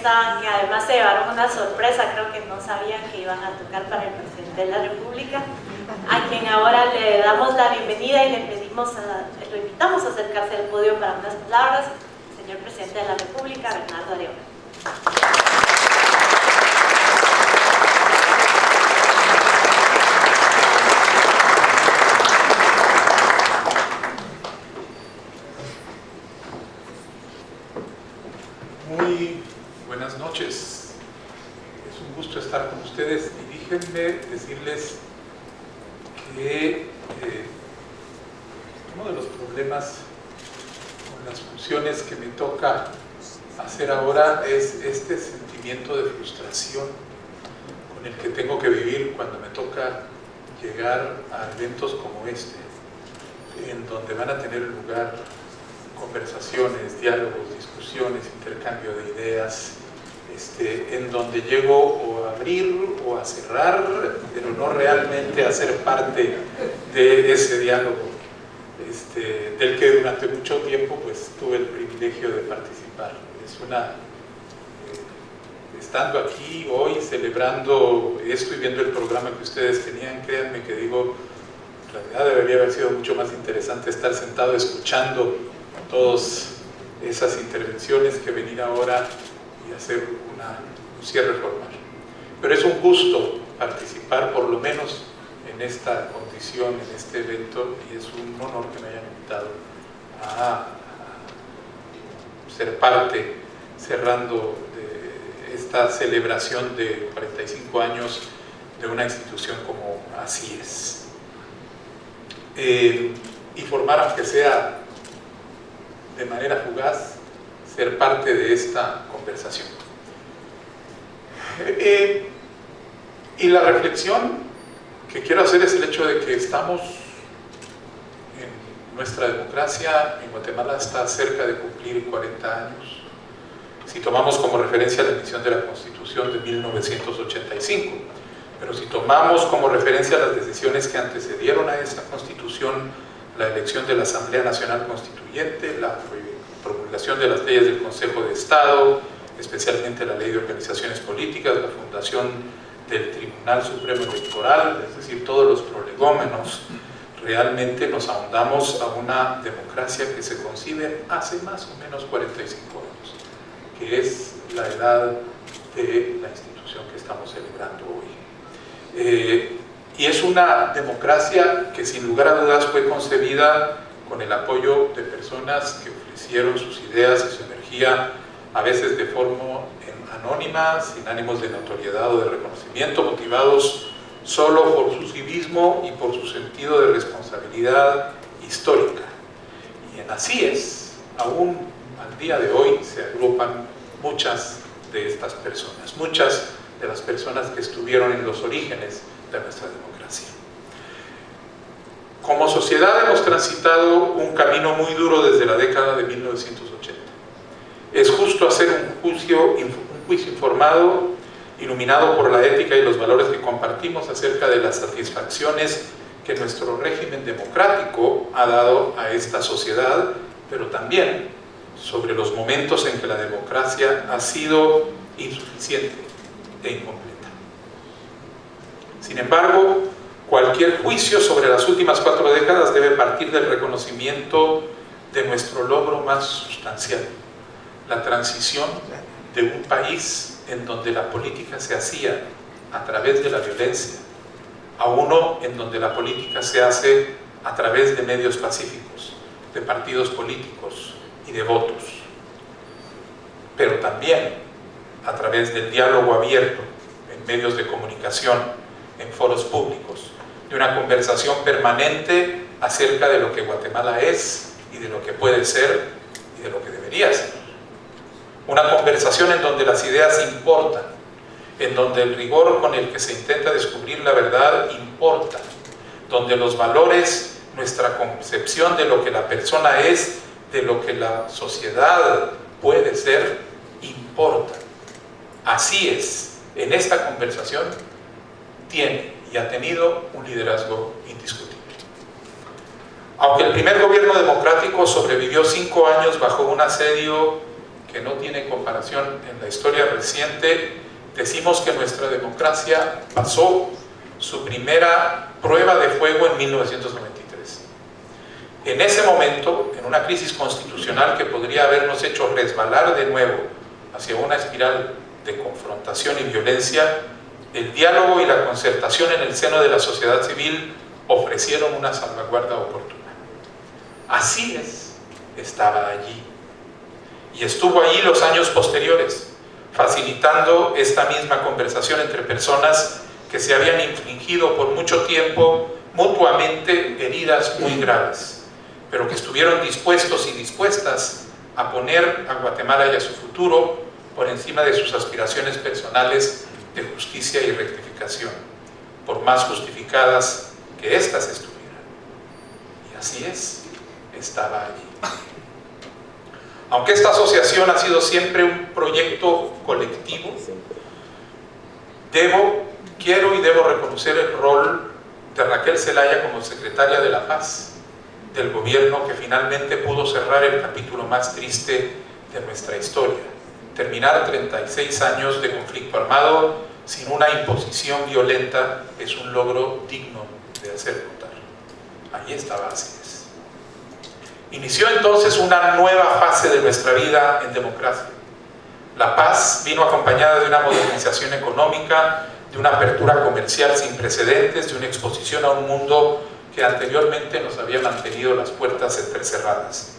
orquesta, que además se llevaron una sorpresa, creo que no sabían que iban a tocar para el presidente de la República, a quien ahora le damos la bienvenida y lo invitamos a acercarse al podio para unas palabras, señor presidente de la República, Bernardo Arevalo. Muy buenas noches, es un gusto estar con ustedes y déjenme decirles que uno de los problemas con las funciones que me toca hacer ahora es este sentimiento de frustración con el que tengo que vivir cuando me toca llegar a eventos como este, en donde van a tener lugar conversaciones, diálogos, discusiones, intercambio de ideas, en donde llego o a abrir o a cerrar, pero no realmente a ser parte de ese diálogo, del que durante mucho tiempo pues tuve el privilegio de participar. Es estando aquí hoy, celebrando esto y viendo el programa que ustedes tenían, créanme que digo, en realidad debería haber sido mucho más interesante estar sentado escuchando todas esas intervenciones que venir ahora y hacer un cierre formal. Pero es un gusto participar por lo menos en esta condición, en este evento, y es un honor que me hayan invitado a ser parte, cerrando de esta celebración de 45 años de una institución como Así Es. Y formar, aunque sea de manera fugaz, ser parte de esta conversación. Y la reflexión que quiero hacer es el hecho de que estamos en nuestra democracia, en Guatemala está cerca de cumplir 40 años. Si tomamos como referencia la emisión de la Constitución de 1985, pero si tomamos como referencia las decisiones que antecedieron a esa Constitución, la elección de la Asamblea Nacional Constituyente, la promulgación de las leyes del Consejo de Estado, especialmente la Ley de Organizaciones Políticas, la fundación del Tribunal Supremo Electoral, es decir, todos los prolegómenos, realmente nos ahondamos a una democracia que se concibe hace más o menos 45 años, que es la edad de la institución que estamos celebrando hoy. Y es una democracia que sin lugar a dudas fue concebida con el apoyo de personas que ofrecieron sus ideas y su energía, a veces de forma anónima, sin ánimos de notoriedad o de reconocimiento, motivados solo por su civismo y por su sentido de responsabilidad histórica. Y en Así Es, aún al día de hoy, se agrupan muchas de estas personas, muchas de las personas que estuvieron en los orígenes de nuestra democracia. Como sociedad hemos transitado un camino muy duro desde la década de 1980. Es justo hacer un juicio informado, iluminado por la ética y los valores que compartimos acerca de las satisfacciones que nuestro régimen democrático ha dado a esta sociedad, pero también sobre los momentos en que la democracia ha sido insuficiente e incompleta. Sin embargo, cualquier juicio sobre las últimas 4 décadas debe partir del reconocimiento de nuestro logro más sustancial, la transición de un país en donde la política se hacía a través de la violencia a uno en donde la política se hace a través de medios pacíficos, de partidos políticos y de votos, pero también a través del diálogo abierto en medios de comunicación, en foros públicos, de una conversación permanente acerca de lo que Guatemala es y de lo que puede ser y de lo que debería ser. Una conversación en donde las ideas importan, en donde el rigor con el que se intenta descubrir la verdad importa, donde los valores, nuestra concepción de lo que la persona es, de lo que la sociedad puede ser, importan. Así Es, en esta conversación tiene y ha tenido un liderazgo indiscutible. Aunque el primer gobierno democrático sobrevivió 5 años bajo un asedio que que no tiene comparación en la historia reciente, decimos que nuestra democracia pasó su primera prueba de fuego en 1993. En ese momento, en una crisis constitucional que podría habernos hecho resbalar de nuevo hacia una espiral de confrontación y violencia, el diálogo y la concertación en el seno de la sociedad civil ofrecieron una salvaguarda oportuna. Así estaba allí. Y estuvo allí los años posteriores, facilitando esta misma conversación entre personas que se habían infligido por mucho tiempo mutuamente heridas muy graves, pero que estuvieron dispuestos y dispuestas a poner a Guatemala y a su futuro por encima de sus aspiraciones personales de justicia y rectificación, por más justificadas que éstas estuvieran. Y así estaba allí. Aunque esta asociación ha sido siempre un proyecto colectivo, quiero y debo reconocer el rol de Raquel Zelaya como secretaria de la Paz del gobierno que finalmente pudo cerrar el capítulo más triste de nuestra historia, terminar 36 años de conflicto armado sin una imposición violenta es un logro digno de hacer notar. Allí estaba Así es. Inició entonces una nueva fase de nuestra vida en democracia. La paz vino acompañada de una modernización económica, de una apertura comercial sin precedentes, de una exposición a un mundo que anteriormente nos había mantenido las puertas entrecerradas.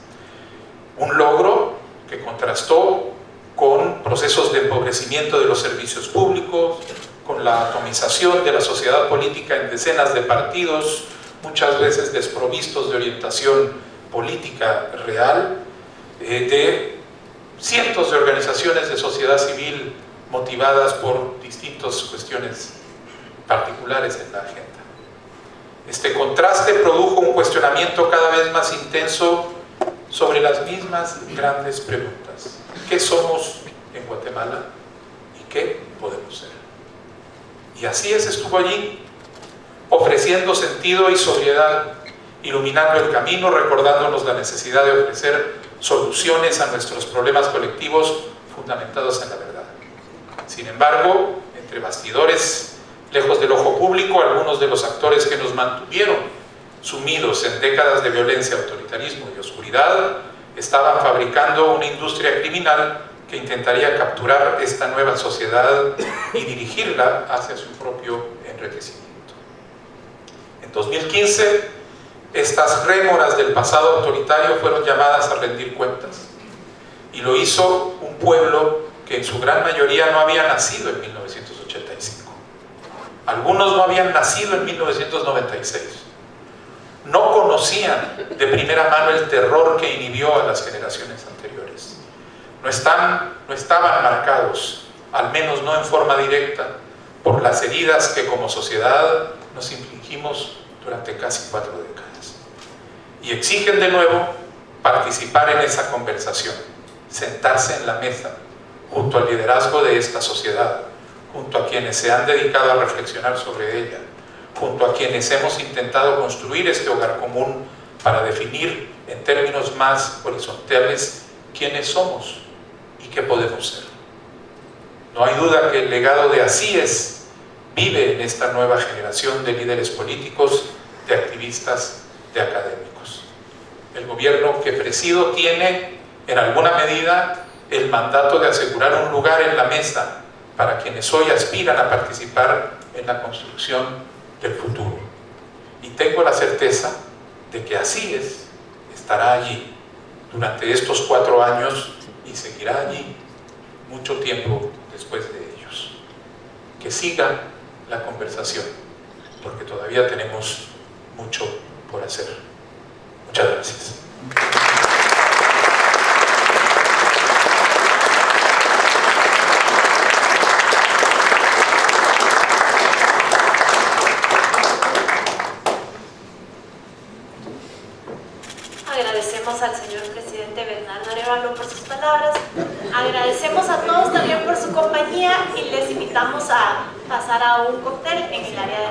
Un logro que contrastó con procesos de empobrecimiento de los servicios públicos, con la atomización de la sociedad política en decenas de partidos, muchas veces desprovistos de orientación política real, de cientos de organizaciones de sociedad civil motivadas por distintas cuestiones particulares en la agenda. Este contraste produjo un cuestionamiento cada vez más intenso sobre las mismas grandes preguntas. ¿Qué somos en Guatemala y qué podemos ser? Y Así estuvo allí, ofreciendo sentido y sobriedad, iluminando el camino, recordándonos la necesidad de ofrecer soluciones a nuestros problemas colectivos fundamentados en la verdad. Sin embargo, entre bastidores, lejos del ojo público, algunos de los actores que nos mantuvieron sumidos en décadas de violencia, autoritarismo y oscuridad, estaban fabricando una industria criminal que intentaría capturar esta nueva sociedad y dirigirla hacia su propio enriquecimiento. En 2015, estas rémoras del pasado autoritario fueron llamadas a rendir cuentas, y lo hizo un pueblo que en su gran mayoría no había nacido en 1985. Algunos no habían nacido en 1996. No conocían de primera mano el terror que inhibió a las generaciones anteriores. No estaban marcados, al menos no en forma directa, por las heridas que como sociedad nos infligimos durante casi 4 décadas. Y exigen de nuevo participar en esa conversación, sentarse en la mesa, junto al liderazgo de esta sociedad, junto a quienes se han dedicado a reflexionar sobre ella, junto a quienes hemos intentado construir este hogar común para definir en términos más horizontales quiénes somos y qué podemos ser. No hay duda que el legado de Así vive en esta nueva generación de líderes políticos, de activistas, de académicos. El gobierno que presido tiene, en alguna medida, el mandato de asegurar un lugar en la mesa para quienes hoy aspiran a participar en la construcción del futuro. Y tengo la certeza de que Así estará allí durante estos 4 años y seguirá allí mucho tiempo después de ellos. Que siga la conversación, porque todavía tenemos mucho por hacer. Muchas gracias. Agradecemos al señor presidente Bernardo Arévalo por sus palabras, agradecemos a todos también por su compañía y les invitamos a pasar a un cóctel en el área de